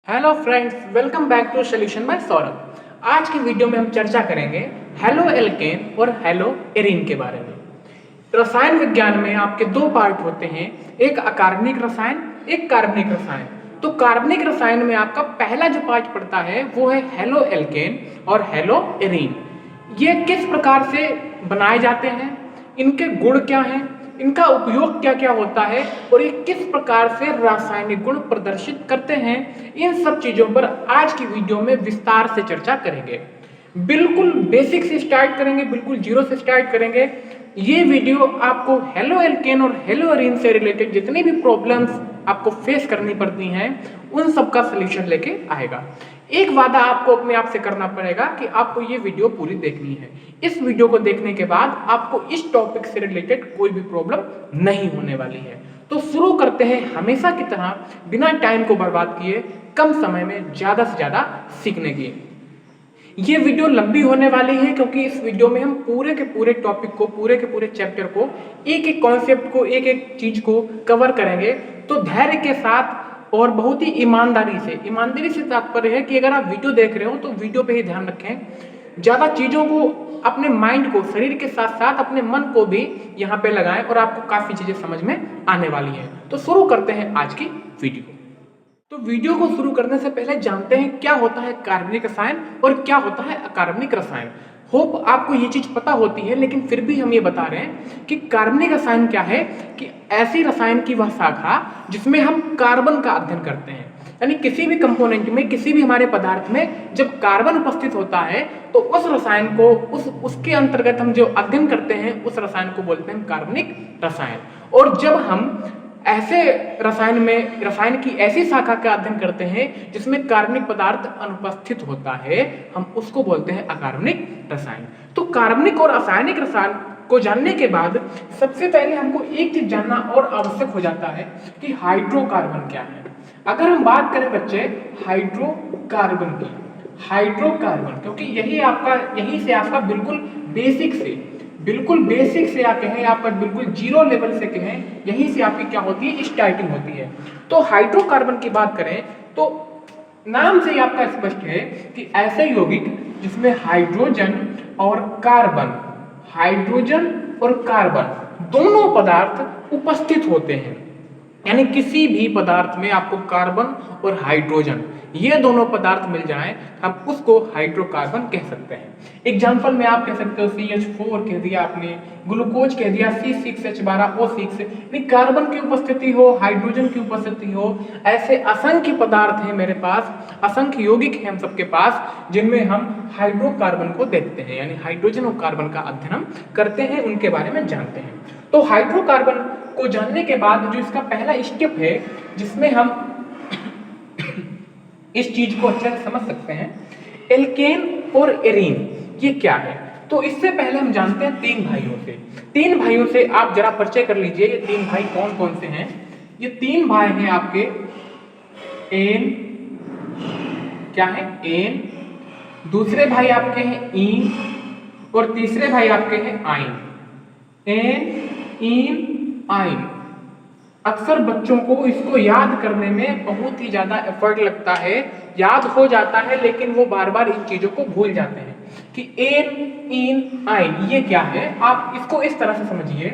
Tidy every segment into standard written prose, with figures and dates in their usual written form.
Hello friends, welcome back to solution by Saurabh. आज की video में हम चर्चा करेंगे हेलो एल्केन और हेलो एरीन के बारे में। रसायन विज्ञान में आपके दो पार्ट होते हैं, एक अकार्बनिक रसायन, एक कार्बनिक रसायन। तो कार्बनिक रसायन में आपका पहला जो पार्ट पड़ता है वो है हेलो एल्केन और हेलो एरीन। ये किस प्रकार से बनाए जाते हैं, इनके गुण क्या हैं, इनका उपयोग क्या क्या होता है और ये किस प्रकार से रासायनिक गुण प्रदर्शित करते हैं, इन सब चीजों पर आज की वीडियो में विस्तार से चर्चा करेंगे। बिल्कुल बेसिक से स्टार्ट करेंगे, बिल्कुल जीरो से स्टार्ट करेंगे। ये वीडियो आपको हेलो एल्केन और हेलो एरीन से रिलेटेड जितनी भी प्रॉब्लम्स आपको फेस करनी पड़ती हैं उन सब का सलूशन लेके आएगा। एक वादा आपको अपने आप से करना पड़ेगा कि आपको ये वीडियो पूरी देखनी है। इस वीडियो को देखने के बाद आपको इस टॉपिक से रिलेटेड कोई भी प्रॉब्लम नहीं होने वाली है। तो शुरू करते हैं हमेशा की तरह, बिना टाइम को बर्बाद किए, कम समय में ज्यादा से ज्यादा सीखने की। ये वीडियो लंबी होने वाली है क्योंकि इस वीडियो में हम पूरे के पूरे टॉपिक को, पूरे के पूरे चैप्टर को, एक एक कॉन्सेप्ट को, एक एक चीज को कवर करेंगे। तो धैर्य के साथ और बहुत ही ईमानदारी से तात्पर्य है कि अगर आप वीडियो देख रहे हो तो वीडियो पे ही ध्यान रखें। ज्यादा चीजों को, अपने माइंड को, शरीर के साथ साथ अपने मन को भी यहाँ पे लगाएं और आपको काफी चीजें समझ में आने वाली है। तो शुरू करते हैं आज की वीडियो। तो वीडियो को शुरू करने से पहले जानते हैं क्या होता है कार्बनिक रसायन और क्या होता है अकार्बनिक रसायन। होप आपको ये चीज पता होती है, लेकिन फिर भी हम ये बता रहे हैं कि कार्बनिक रसायन क्या है। कि ऐसी रसायन की वह शाखा जिसमें हम कार्बन का अध्ययन करते हैं, यानी किसी भी कंपोनेंट में, किसी भी हमारे पदार्थ में जब कार्बन उपस्थित होता है तो उस रसायन को, उसके अंतर्गत हम जो अध्ययन करते हैं उस रसायन को बोलते हैं कार्बनिक रसायन। और जब हम ऐसे रसायन की ऐसी शाखा का अध्ययन करते हैं जिसमें कार्बनिक पदार्थ अनुपस्थित होता है, हम उसको बोलते हैं अकार्बनिक रसायन। तो कार्बनिक और रासायनिक रसायन को जानने के बाद सबसे पहले हमको एक चीज जानना और आवश्यक हो जाता है कि हाइड्रोकार्बन क्या है। अगर हम बात करें बच्चे हाइड्रोकार्बन की, हाइड्रोकार्बन क्योंकि यही से आपका बिल्कुल बेसिक से आप कहें, आपका बिल्कुल जीरो लेवल से कहें, यहीं से आपकी क्या होती है, स्टार्टिंग होती है। तो हाइड्रोकार्बन की बात करें तो नाम से ही आपका स्पष्ट है कि ऐसे यौगिक जिसमें हाइड्रोजन और कार्बन दोनों पदार्थ उपस्थित होते हैं। यानी किसी भी पदार्थ में आपको कार्बन और हाइड्रोजन, ये दोनों पदार्थ मिल जाएं, हम उसको हाइड्रोकार्बन कह सकते हैं। एग्जाम्पल में आप कह सकते हो CH4 कह दिया आपने, ग्लूकोज कह दिया C6H12O6। कार्बन की उपस्थिति हो, हाइड्रोजन की उपस्थिति हो, ऐसे असंख्य पदार्थ हैं मेरे पास, असंख्य यौगिक हैं हम सबके पास, जिनमें हम हाइड्रोकार्बन को देखते हैं, यानी हाइड्रोजन और कार्बन का अध्ययन हम करते हैं, उनके बारे में जानते हैं। तो हाइड्रोकार्बन को जानने के बाद जो इसका पहला स्टेप है जिसमें हम इस चीज को अच्छे से समझ सकते हैं, एल्केन और एरीन ये क्या है। तो इससे पहले हम जानते हैं तीन भाइयों से आप जरा परिचय कर लीजिए। ये तीन भाई कौन कौन से हैं। ये तीन भाई हैं आपके एन, क्या है, एन, दूसरे भाई आपके हैं इन, और तीसरे भाई आपके हैं आइन। एन, इन, आइन। अक्सर बच्चों को इसको याद करने में बहुत ही ज्यादा एफर्ट लगता है, याद हो जाता है लेकिन वो बार बार इन चीजों को भूल जाते हैं कि एन, इन, आइन ये क्या है। आप इसको इस तरह से समझिए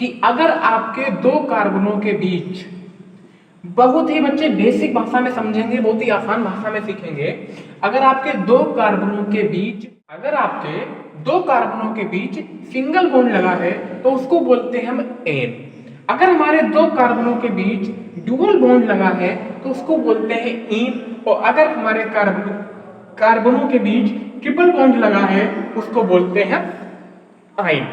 कि अगर आपके दो कार्बनों के बीच, बहुत ही बच्चे बेसिक भाषा में समझेंगे, बहुत ही आसान भाषा में सीखेंगे। अगर आपके दो कार्बनों के बीच सिंगल बॉन्ड लगा है तो उसको बोलते हैं हम एन। अगर हमारे दो कार्बनों के बीच डुअल बॉन्ड लगा है तो उसको बोलते हैं इन। और अगर हमारे कार्बनों के बीच ट्रिपल बॉन्ड लगा है उसको बोलते हैं आइन।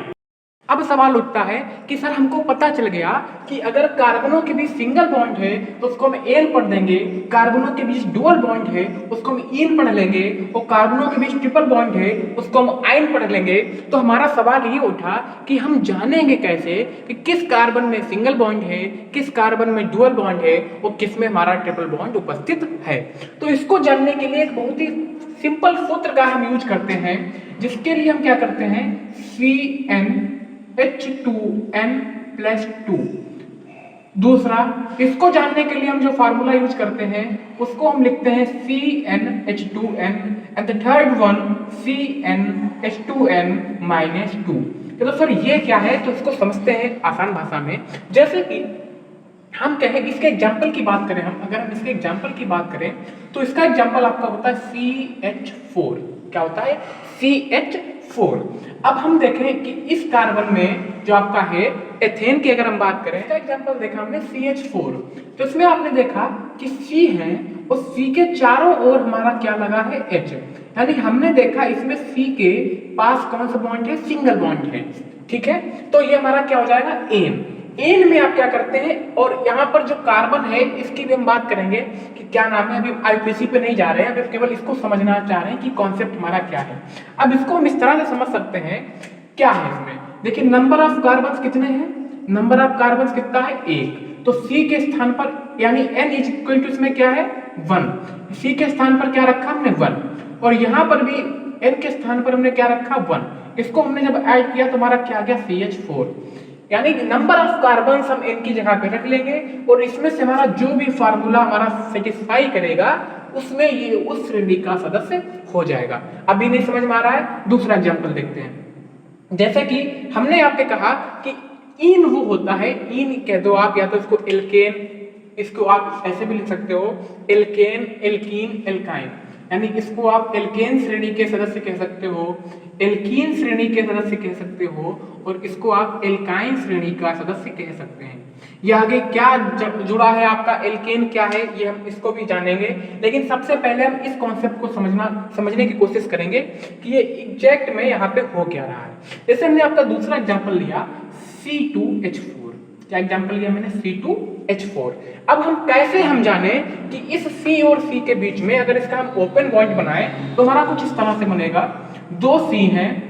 अब सवाल उठता है कि सर हमको पता चल गया कि अगर कार्बनों के बीच सिंगल बॉन्ड है तो उसको हम एन पढ़ देंगे, कार्बनों के बीच डुअल बॉन्ड है उसको हम इन पढ़ लेंगे, और कार्बनों के बीच ट्रिपल बॉन्ड है उसको हम आइन पढ़ लेंगे। तो हमारा सवाल ये उठा कि हम जानेंगे कैसे कि किस कार्बन में सिंगल बॉन्ड है, किस कार्बन में डुअल बॉन्ड है और किस में हमारा ट्रिपल बॉन्ड उपस्थित है। तो इसको जानने के लिए एक बहुत ही सिंपल सूत्र का हम यूज करते हैं, जिसके लिए हम क्या करते हैं, CnH2n+2 दूसरा, इसको जानने के लिए हम जो फार्मूला यूज करते हैं उसको हम लिखते हैं CnH2n and the third one CnH2n-2। तो सर ये क्या है, तो इसको समझते हैं आसान भाषा में। जैसे कि हम कहें, इसके एग्जाम्पल की बात करें, अगर हम इसके एग्जाम्पल की बात करें तो इसका एग्जाम्पल आपका होता है CH4। क्या होता है? CH4। अब हम देखें कि इस कार्बन में जो आपका है एथेन की अगर हम बात करें, इसका एग्जाम्पल देखा हमने CH4, तो इसमें आपने देखा कि C है और C के चारों ओर हमारा क्या लगा है? H। यानी हमने देखा इसमें C के पास कौन सा बॉन्ड है? सिंगल बॉन्ड है। ठीक है, तो ये हमारा क्या हो जाएगा? एन। एन में आप क्या करते हैं, और यहाँ पर जो कार्बन है इसकी भी हम बात करेंगे कि क्या नाम है। अभी आईपीसी पे नहीं जा रहे हैं, अभी केवल इसको समझना चाह रहे हैं कि कॉन्सेप्ट हमारा क्या है। अब इसको हम इस तरह से समझ सकते हैं, क्या है इसमें, देखिए नंबर ऑफ कार्बन कितने हैं? नंबर ऑफ कार्बन कितना है? 1। तो C के स्थान पर यानी N इज इक्वल टू इसमें क्या है? 1। C के स्थान पर क्या रखा हमने? 1। और यहाँ पर भी N के स्थान पर हमने क्या रखा? 1। इसको हमने जब ऐड किया तो हमारा क्या आ गया? CH4। यानी नंबर ऑफ कार्बन हम N की जगह पे रख लेंगे और इसमें से हमारा जो भी फार्मूला हमारा सेटिस्फाई करेगा उसमें ये उस श्रेणी का सदस्य हो जाएगा। अभी नहीं समझ में आ रहा है? दूसरा एग्जाम्पल देखते हैं। जैसे कि हमने यहाँ पे कहा कि इन वो होता है, इन कह दो आप, या तो इसको एल्केन, इसको आप ऐसे भी लिख सकते हो एल्केन, एल्कीन, एल्काइन। यानी इसको आप एल्केन श्रेणी के सदस्य कह सकते हो, एल्कीन श्रेणी के सदस्य कह सकते हो, और इसको आप एल्काइन श्रेणी का सदस्य कह सकते हैं। ये आगे क्या जुड़ा है आपका, एल्केन क्या है, ये हम इसको भी जानेंगे। लेकिन सबसे पहले हम इस कॉन्सेप्ट को समझने की कोशिश करेंगे कि ये एग्जैक्ट में यहाँ पे हो क्या रहा है। जैसे हमने आपका दूसरा एग्जाम्पल लिया C2H4। क्या एग्जाम्पल लिया मैंने? C2H4। अब हम कैसे हम जाने कि इस C और C के बीच में अगर इसका हम ओपन बॉन्ड बनाए तो हमारा कुछ इस तरह से बनेगा। 2 C हैं,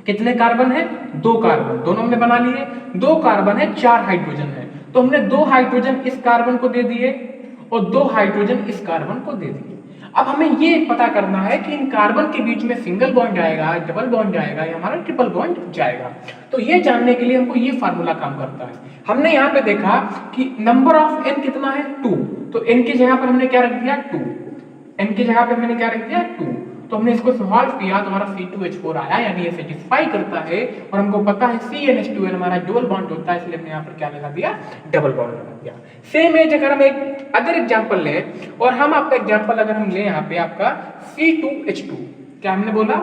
कितने कार्बन है? 2 कार्बन, दोनों हमने बना लिए। 2 कार्बन है, 4 हाइड्रोजन है, तो हमने 2 हाइड्रोजन इस कार्बन को दे दिए और 2 हाइड्रोजन इस कार्बन को दे दिए। अब हमें ये पता करना है कि इन कार्बन के बीच में सिंगल बॉन्ड जाएगा, डबल बॉन्ड जाएगा या हमारा ट्रिपल बॉन्ड जाएगा। तो ये जानने के लिए हमको ये फार्मूला काम करता है। हमने यहाँ पे देखा कि नंबर ऑफ N कितना है? 2। तो N की जगह पर हमने क्या रख दिया? 2। N की जगह पे हमने क्या रख दिया? 2। तो हमने इसको सॉल्व किया तो हमारा C2H4 आया, यानी ये सेटिस्फाई करता है। और हमको पता है CnH2n हमारा डबल बॉन्ड होता है, इसलिए हमने यहाँ पर क्या लगा दिया? डबल बॉन्ड लगा दिया। सेम एज अगर हम एक अदर एग्जांपल लें, और हम आपका एग्जांपल अगर हम लें यहाँ पे आपका C2H2, क्या हमने बोला?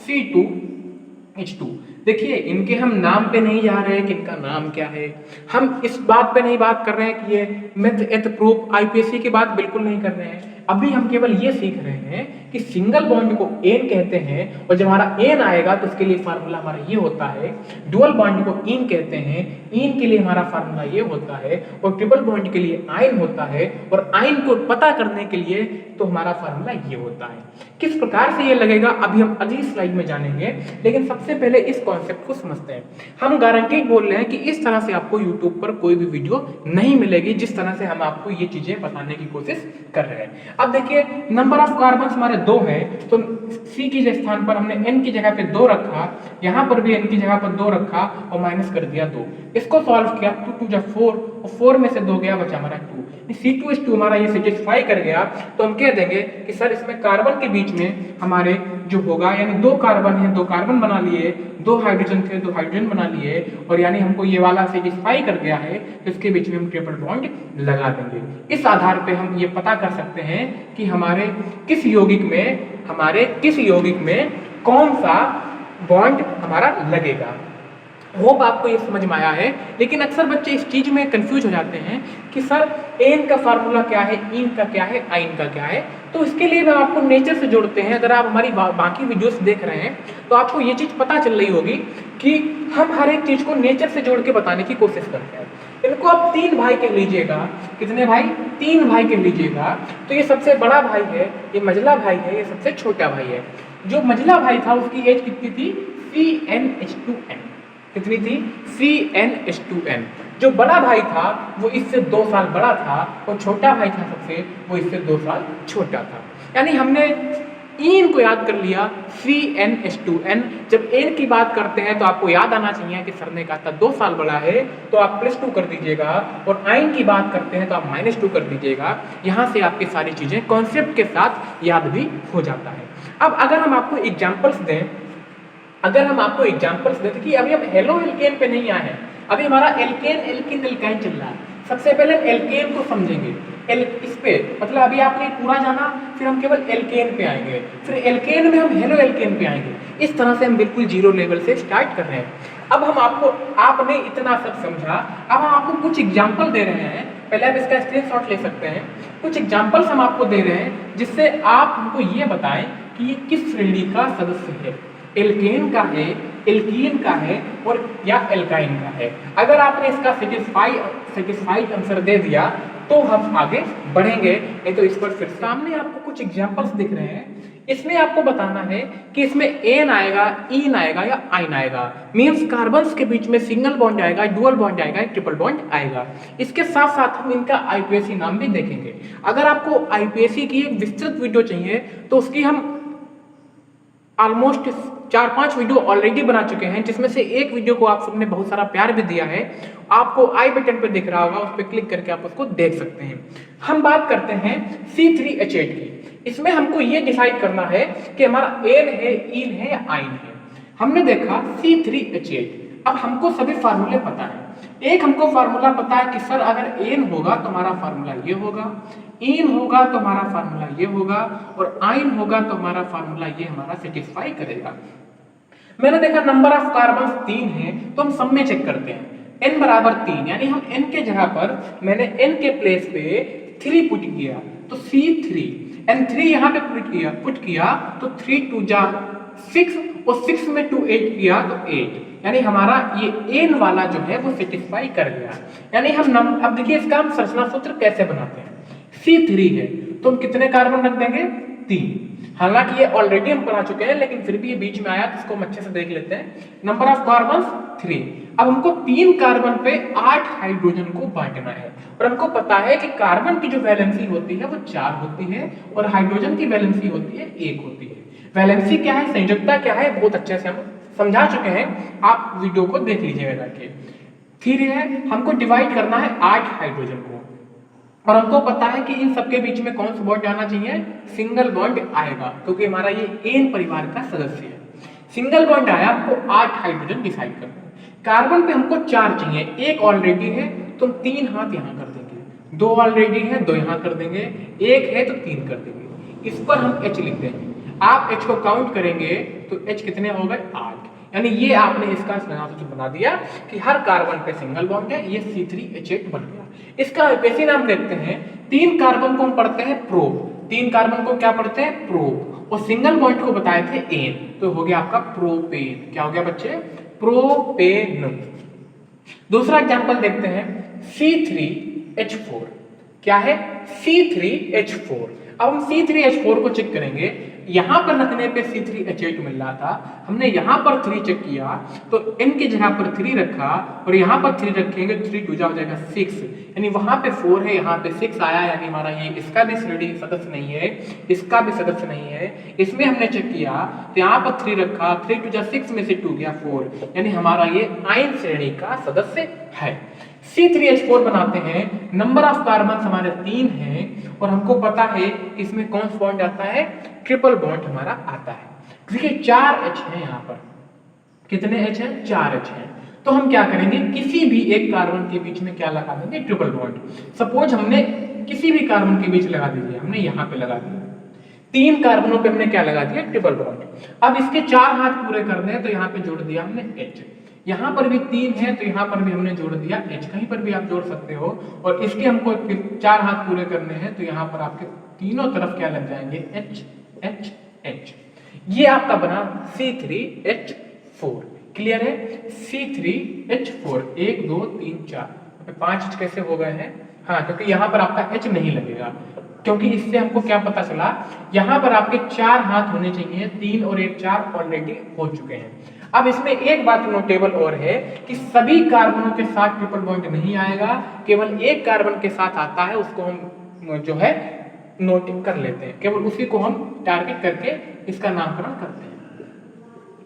C2H2। देखिए इनके हम नाम पे नहीं जा रहे हैं कि इनका नाम क्या है, हम इस बात पे नहीं बात कर रहे हैं कि ये मिथ एथ प्रूफ आईपीसी की बात बिल्कुल नहीं कर रहे हैं। अभी हम केवल ये सीख रहे हैं कि सिंगल बॉन्ड को एन कहते हैं, और जब हमारा एन आएगा तो इसके लिए फार्मूला हमारा ये होता है। डुअल बॉन्ड को इन कहते हैं, इन के लिए हमारा फार्मूला ये होता है, और ट्रिपल बॉन्ड के लिए आइन होता है, और आइन को पता करने के लिए तो हमारा फार्मूला ये होता है। किस प्रकार से ये लगेगा अभी हम अगली स्लाइड में जानेंगे, लेकिन सबसे पहले इस कॉन्सेप्ट को समझते हैं। हम गारंटी बोल रहे हैं कि इस तरह से आपको यूट्यूब पर कोई भी वीडियो नहीं मिलेगी जिस तरह से हम आपको ये चीजें बताने की कोशिश कर रहे हैं। अब देखिए नंबर ऑफ कार्बन हमारे 2 है, तो C की स्थान पर हमने N की जगह पे 2 रखा, यहाँ पर भी N की जगह पर 2 रखा और माइनस कर दिया 2। इसको सॉल्व किया, 2 2 4 और 4 में से 2 गया, बचा हमारा 2। C2H2 हमारा ये सेटिस्फाई कर गया, तो हम कह देंगे कि सर इसमें कार्बन के बीच में हमारे जो होगा, यानी 2 कार्बन है, 2 कार्बन बना लिए, 2 हाइड्रोजन थे, 2 हाइड्रोजन बना लिए, और यानी हमको ये वाला सेटिस्फाई कर गया है, तो इसके बीच में हम ट्रिपल बॉन्ड लगा देंगे। इस आधार पे हम ये पता कर सकते हैं कि हमारे किस यौगिक में कौन सा बॉन्ड हमारा लगेगा। होप आपको ये समझ में आया है। लेकिन अक्सर बच्चे इस चीज में कंफ्यूज हो जाते हैं कि सर एन का फार्मूला क्या है, इन का क्या है, आइन का क्या है। तो इसके लिए हम आपको नेचर से जोड़ते हैं। अगर आप हमारी बाकी वीडियोस देख रहे हैं तो आपको ये चीज पता चल रही होगी कि हम हर एक चीज को नेचर से जोड़ के बताने की कोशिश करते हैं। इनको आप 3 भाई कह लीजिएगा। कितने भाई? 3 भाई कह लीजिएगा। तो ये सबसे बड़ा भाई है, ये मझला भाई है, ये सबसे छोटा भाई है। जो मझला भाई था उसकी एज कितनी थी? CnH2n। कितनी थी? CnH2n। जो बड़ा भाई था वो इससे 2 साल बड़ा था, और छोटा भाई था सबसे, वो इससे 2 साल छोटा था। यानी हमने ईन को याद कर लिया CnH2n। जब एन की बात करते हैं तो आपको याद आना चाहिए कि सर ने कहा था 2 साल बड़ा है तो आप +2 कर दीजिएगा, और आइन की बात करते हैं तो आप -2 कर दीजिएगा। यहाँ से आपकी सारी चीजें कॉन्सेप्ट के साथ याद भी हो जाता है। अब अगर हम आपको एग्जाम्पल्स दें, तो कि अभी हम हेलो एल्केन पे नहीं आए हैं, अभी हमारा एल्केन एल्किन एल्काइन चल रहा है। सबसे पहले एल्केन को समझेंगे, इस पे मतलब अभी आपने पूरा जाना, फिर हम केवल एल्केन पे आएंगे, फिर एल्केन में हम हेलो एल्केन पे आएंगे। इस तरह से हम बिल्कुल 0 लेवल से स्टार्ट कर रहे हैं। अब हम आपने इतना सब समझा, अब हम आपको कुछ एग्जाम्पल दे रहे हैं। पहले आप इसका स्क्रीनशॉट ले सकते हैं। कुछ एग्जाम्पल्स हम आपको दे रहे हैं जिससे आप हमको ये बताएं कि ये किस श्रेणी का सदस्य है, एल्केन का है, एल्कीन का है और या एल्काइन का है। अगर आपने इसका सेटिस्फाइड आंसर दे दिया तो हम आगे बढ़ेंगे, नहीं तो इस पर फिर सामने आपको कुछ एग्जांपल्स दिख रहे हैं। इसमें आपको बताना है कि इसमें एन आएगा, ईन आएगा या आइन आएगा। मींस कार्बन्स के बीच में सिंगल बॉन्ड आएगा, डुअल बॉन्ड आएगा, ट्रिपल बॉन्ड आएगा। इसके साथ साथ हम इनका आईपीएसी नाम भी देखेंगे। अगर आपको आईपीएसी की एक विस्तृत वीडियो चाहिए तो उसकी हम ऑलमोस्ट 4-5 वीडियो ऑलरेडी बना चुके हैं, जिसमें से एक वीडियो को आप सबने बहुत सारा प्यार भी दिया है। आपको आई बटन पे दिख रहा होगा, उस पर क्लिक करके आप उसको देख सकते हैं। हम बात करते हैं C3H8 की। इसमें हमको ये डिसाइड करना है कि हमारा एन है, ईन है या आइन है। हमने देखा C3H8। अब हमको सभी फार्मूले पता है। एक हमको फार्मूला पता है कि सर अगर एन होगा तो हमारा फार्मूला ये होगा, ईन होगा तो हमारा फार्मूला ये होगा, और आइन होगा तो हमारा फार्मूला ये हमारा सेटिस्फाई करेगा। मैंने देखा नंबर ऑफ कार्बन 3 है तो हम सब में चेक करते हैं। n बराबर 3, यानी हम n के जगह पर मैंने n के प्लेस पे 3 पुट किया तो C3, एंड 3 यहाँ पे पुट किया तो 3 2 जा 6 और 6 में 2 8 किया तो 8, यानी हमारा ये n वाला जो है वो सेटिस्फाई कर गया। यानी हम अब देखिए इसका हम संरचना सूत्र कैसे बनाते हैं। C3 है तो हम कितने कार्बन रख देंगे, 3। हालांकि ये ऑलरेडी हम पढ़ा चुके हैं, लेकिन फिर भी ये बीच में आया तो इसको हम अच्छे से देख लेते हैं। Number of carbon 3। अब हमको 3 कार्बन पे 8 हाइड्रोजन को बांटना है, और हमको पता है कि कार्बन की जो वैलेंसी होती है वो 4 होती है और हाइड्रोजन की वैलेंसी होती है 1 होती है। वैलेंसी क्या है, संयोजकता क्या है, बहुत अच्छे से हम समझा चुके हैं, आप वीडियो को देख लीजिएगा जाके। फिर है हमको डिवाइड करना है 8 हाइड्रोजन को, और हमको पता है कि इन सबके बीच में कौन सा बॉन्ड आना चाहिए, सिंगल बॉन्ड आएगा, क्योंकि हमारा ये एन परिवार का सदस्य है। सिंगल बॉन्ड आया, हमको 8 हाइड्रोजन डिसाइड करना है। कार्बन पे हमको 4 चाहिए, 1 ऑलरेडी है तो हम 3 हाथ यहाँ कर देंगे, 2 ऑलरेडी है 2 यहाँ कर देंगे, 1 है तो 3 कर देंगे। इस पर हम H लिख देंगे। आप H को काउंट करेंगे तो H कितने हो गए, 8। यानी ये आपने इसका सूत्र बना दिया कि हर कार्बन पे सिंगल बॉन्ड है, ये C3H8 बन गया। इसका आईपीएसी नाम देखते हैं। 3 कार्बन को हम पढ़ते हैं प्रोप, 3 कार्बन को क्या पढ़ते हैं, प्रोप, और सिंगल बॉन्ड को बताए थे एन, तो हो गया आपका प्रोपेन। क्या हो गया बच्चे, प्रोपेन। दूसरा एग्जांपल देखते हैं C3H4। क्या है, C3H4। अब हम C3H4 को चेक करेंगे। यहां पर रखने पे C3H8 मिल रहा था, हमने यहां पर 3 चेक किया तो n की जगह पर 3 रखा, और यहां पर 3 रखेंगे 3 2 जा हो जाएगा 6, यानी वहां पे 4 है, यहाँ पे 6 आया, यानी हमारा ये इसका भी श्रेणी सदस्य नहीं है, इसका भी सदस्य नहीं है। इसमें हमने चेक किया तो यहाँ पर 3 रखा, 3 2 जा 6 में से 2 गया 4, यानी हमारा ये आयन श्रेणी का सदस्य है। C3H4 बनाते हैं, नंबर ऑफ कार्बन हमारे 3 हैं, और हमको पता है इसमें कौन सा बॉन्ड आता है, ट्रिपल बॉन्ड हमारा आता है। देखिए 4 H है, यहाँ पर कितने H हैं, 4 H हैं। तो हम क्या करेंगे, किसी भी एक कार्बन के बीच में क्या लगा देंगे, ट्रिपल बॉन्ड। सपोज हमने किसी भी कार्बन के बीच लगा दीजिए, हमने यहाँ पे लगा दिया, 3 कार्बनों पे हमने क्या लगा दिया, ट्रिपल बॉन्ड। अब इसके 4 हाथ पूरे करने हैं तो यहाँ पे जोड़ दिया हमने H। यहाँ पर भी 3 है तो यहाँ पर भी हमने जोड़ दिया H, कहीं पर भी आप जोड़ सकते हो। और इसके हमको 4 हाथ पूरे करने हैं तो यहाँ पर आपके तीनों तरफ क्या लग जाएंगे, H H H। ये आपका बना C3H4। क्लियर है, C3H4 1 2 3 4, 5 H कैसे हो गए हैं, हाँ क्योंकि यहाँ पर आपका H नहीं लगेगा, क्योंकि इससे हमको क्या पता चला, यहाँ पर आपके 4 हाथ होने चाहिए, 3 और 1 4 ऑलरेडी हो चुके हैं। अब इसमें एक बात नोटेबल और है कि सभी कार्बनों के साथ ट्रिपल बॉन्ड नहीं आएगा, केवल एक कार्बन के साथ आता है, उसको हम जो है नोट कर लेते हैं, केवल उसी को हम टारगेट करके इसका नामकरण करते हैं।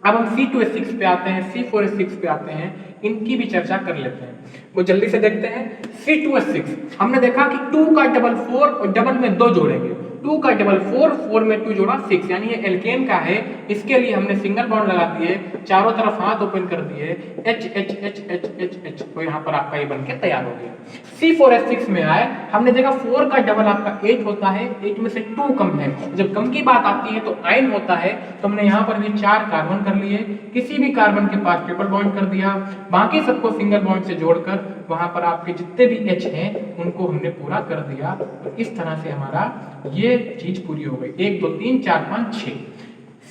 अब हम C2H6 पे आते हैं, C4H6 पे आते हैं, इनकी भी चर्चा कर लेते हैं। वो जल्दी से देखते हैं। C2H6 हमने देखा कि 2 का डबल 4 और डबल में 2 जोड़ेंगे, 2 का डबल 4, 4 में 2 जोड़ा 6, यानी ये एल्केन का है। इसके लिए हमने सिंगल बॉन्ड लगा दिए, चारों तरफ हाथ ओपन कर दिए, H H H H H H, तो यहाँ पर आपका ये बनके तैयार हो गया। C4H6 में आए, हमने देखा 4 का डबल आपका 8 होता है, 8 में से 2 कम है। जब कम की बात आती है तो आयन होता है, तो हमने यहाँ पर भी 4 कार्बन कर लिए, किसी भी कार्बन के पास ट्रिपल बॉन्ड कर दिया, बाकी सबको सिंगल बॉन्ड से जोड़कर वहां पर आपके जितने भी H हैं उनको हमने पूरा कर दिया। तो इस तरह से हमारा ये चीज पूरी हो गई। 1 2 3 4 5 6।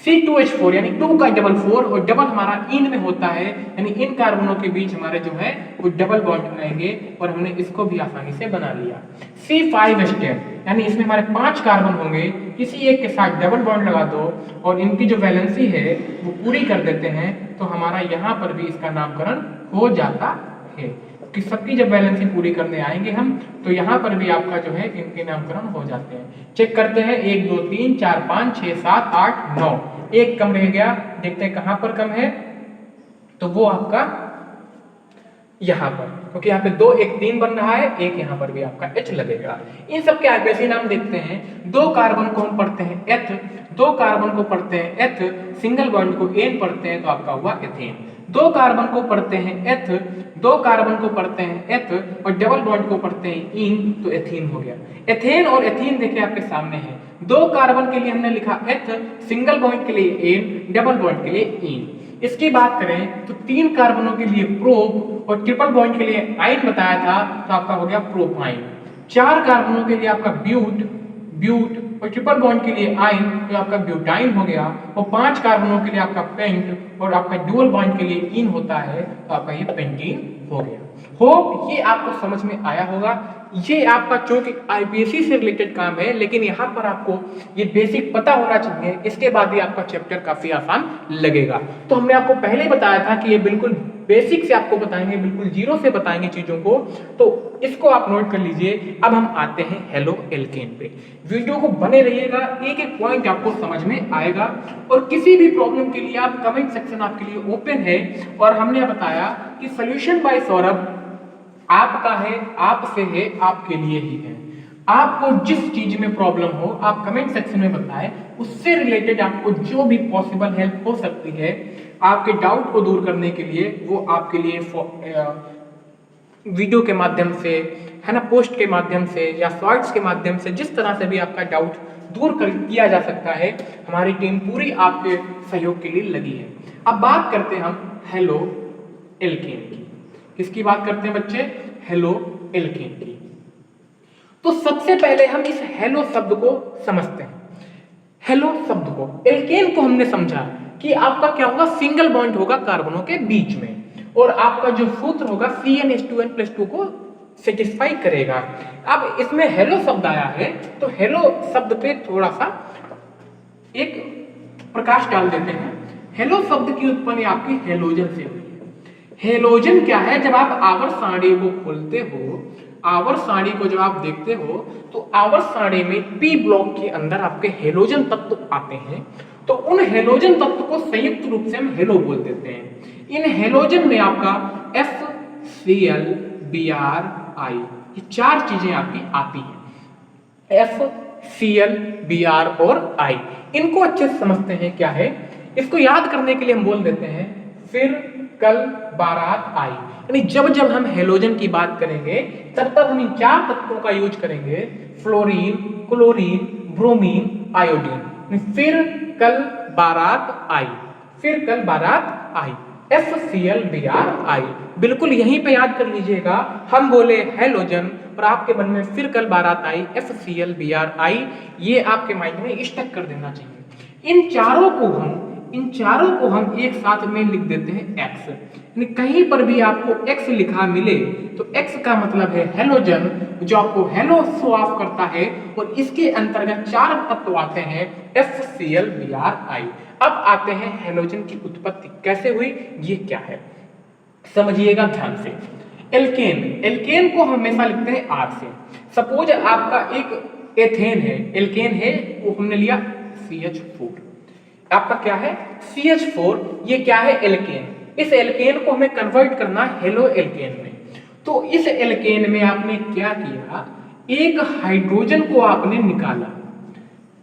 C2H4 यानी 2 का डबल 4 और डबल हमारा इन में होता है, यानी इन कार्बनों के बीच हमारे जो है वो डबल बॉन्ड आएंगे और हमने इसको भी आसानी से बना लिया। C5H10 यानी इसमें हमारे 5 कार्बन होंगे, किसी एक के साथ डबल बॉन्ड लगा दो और इनकी जो वैलेंसी है वो पूरी कर देते हैं, तो हमारा यहाँ पर भी इसका नामकरण हो जाता है। कि सबकी जब वैलेंसी पूरी करने आएंगे हम, तो यहाँ पर भी आपका जो है इनके नामकरण हो जाते हैं। चेक करते हैं, 1 2 3 4 5 6 7 8 9, एक कम रह गया, देखते हैं कहाँ पर कम है, तो वो आपका यहाँ पर, क्योंकि यहाँ पे 2 1 3 बन रहा है, एक यहाँ पर भी आपका H लगेगा। इन सब के आईपीएसी नाम देखते हैं। 2 कार्बन को हम पढ़ते हैं एथ, 2 कार्बन को पढ़ते हैं एथ, सिंगल बॉन्ड को एन पढ़ते हैं तो आपका हुआ एथेन। 2 कार्बन को पढ़ते हैं एथ, 2 कार्बन को पढ़ते हैं एथ और डबल बॉन्ड को पढ़ते हैं इन, तो एथीन हो गया। एथेन और एथीन देखिए आपके सामने है। 2 कार्बन के लिए हमने लिखा एथ, सिंगल बॉन्ड के लिए एन, डबल बॉन्ड के लिए इन। इसकी बात करें तो 3 कार्बनों के लिए प्रोप और ट्रिपल बॉन्ड के लिए आइन बताया था, तो आपका हो गया प्रोपाइन। 4 कार्बनों के लिए आपका ब्यूट, ब्यूट और ट्रिपल बॉन्ड के लिए आइन, तो आपका ब्यूटाइन हो गया। और 5 कार्बनों के लिए आपका पेंट और आपका डुअल बॉन्ड के लिए इन होता है, तो आपका ये पेंटीन हो गया। होप ये आपको समझ में आया होगा। ये आपका चूंकि आईपीएससी से रिलेटेड काम है, लेकिन यहाँ पर आपको ये बेसिक पता होना चाहिए, इसके बाद ही आपका चैप्टर काफी आसान लगेगा। तो हमने आपको पहले ही बताया था कि ये बिल्कुल बेसिक से आपको बताएंगे, बिल्कुल जीरो से बताएंगे चीजों को, तो इसको आप नोट कर लीजिए। अब हम आते हैं हेलो एल्केन पे। वीडियो को बने रहिएगा, एक एक पॉइंट आपको समझ में आएगा। और किसी भी प्रॉब्लम के लिए आप कमेंट सेक्शन आपके लिए ओपन है। और हमने बताया कि सॉल्यूशन बाय सौरभ आपका है, आपसे है, आपके लिए ही है। आपको जिस चीज में प्रॉब्लम हो आप कमेंट सेक्शन में बताएं, उससे रिलेटेड आपको जो भी पॉसिबल हेल्प हो सकती है आपके डाउट को दूर करने के लिए, वो आपके लिए वीडियो के माध्यम से है ना, पोस्ट के माध्यम से या शॉर्ट्स के माध्यम से, जिस तरह से भी आपका डाउट दूर किया जा सकता है, हमारी टीम पूरी आपके सहयोग के लिए लगी है। अब बात करते हैं हम हेलो एल्केन की। किसकी बात करते हैं बच्चे? हेलो एल्केन की। तो सबसे पहले हम इस हेलो शब्द को समझते हैं। हेलो शब्द को, एल्केन को हमने समझा कि आपका क्या होगा, सिंगल बॉन्ड होगा कार्बनों के बीच में, और आपका जो सूत्र होगा CnH2n+2 को सेटिस्फाई करेगा। अब इसमें हेलो शब्द आया है, तो हेलो शब्द पे थोड़ा सा एक प्रकाश डाल देते हैं। हेलो शब्द की उत्पत्ति आपकी हेलोजन से हुई है। हेलोजन क्या है? जब आप आवर्त सारणी को खोलते हो, आवर्त सारणी को जब आप देखते हो, तो आवर्त सारणी में पी ब्लॉक के अंदर आपके हेलोजन तत्व आते हैं। तो उन हेलोजन तत्व को संयुक्त रूप से हम हेलो बोल देते हैं। इन हेलोजन में आपका FCl, Br, I, ये 4 चीजें आपकी आती हैं। FCl, Br और I, इनको अच्छे से समझते हैं क्या है। इसको याद करने के लिए हम बोल देते हैं फिर कल बारात आई, यानी जब जब हम हेलोजन की बात करेंगे तब तब हम इन 4 तत्वों का यूज करेंगे, फ्लोरीन, क्लोरीन, ब्रोमीन, आयोडीन। फिर कल बारात आई, फिर कल बारात आई, FCl, Br, I, बिल्कुल यहीं पे याद कर लीजिएगा। हम बोले हेलोजन और आपके मन में फिर कल बारात आई, FCl, Br, I, ये आपके माइंड में स्टक कर देना चाहिए। इन चारों को हम एक साथ में लिख देते हैं X, यानी कहीं पर भी आपको X लिखा मिले तो X का मतलब है हेलोजन, जो आपको हेलो शो ऑफ करता है, और इसके अंतर्गत 4 तत्व आते हैं FCl, Br, I। अब आते हैं हेलोजन की उत्पत्ति कैसे हुई, ये क्या है समझिएगा ध्यान से। एल्केन, एल्केन को हम हमेशा लिखते हैं R से। सपोज आपका एक एथेन है, एल्केन है, वो हमने लिया CH4। आपका क्या है CH4, ये क्या है एल्केन। इस एल्केन को हमें कन्वर्ट करना है हेलो एल्केन में। तो इस एल्केन में आपने क्या किया, एक हाइड्रोजन को आपने निकाला,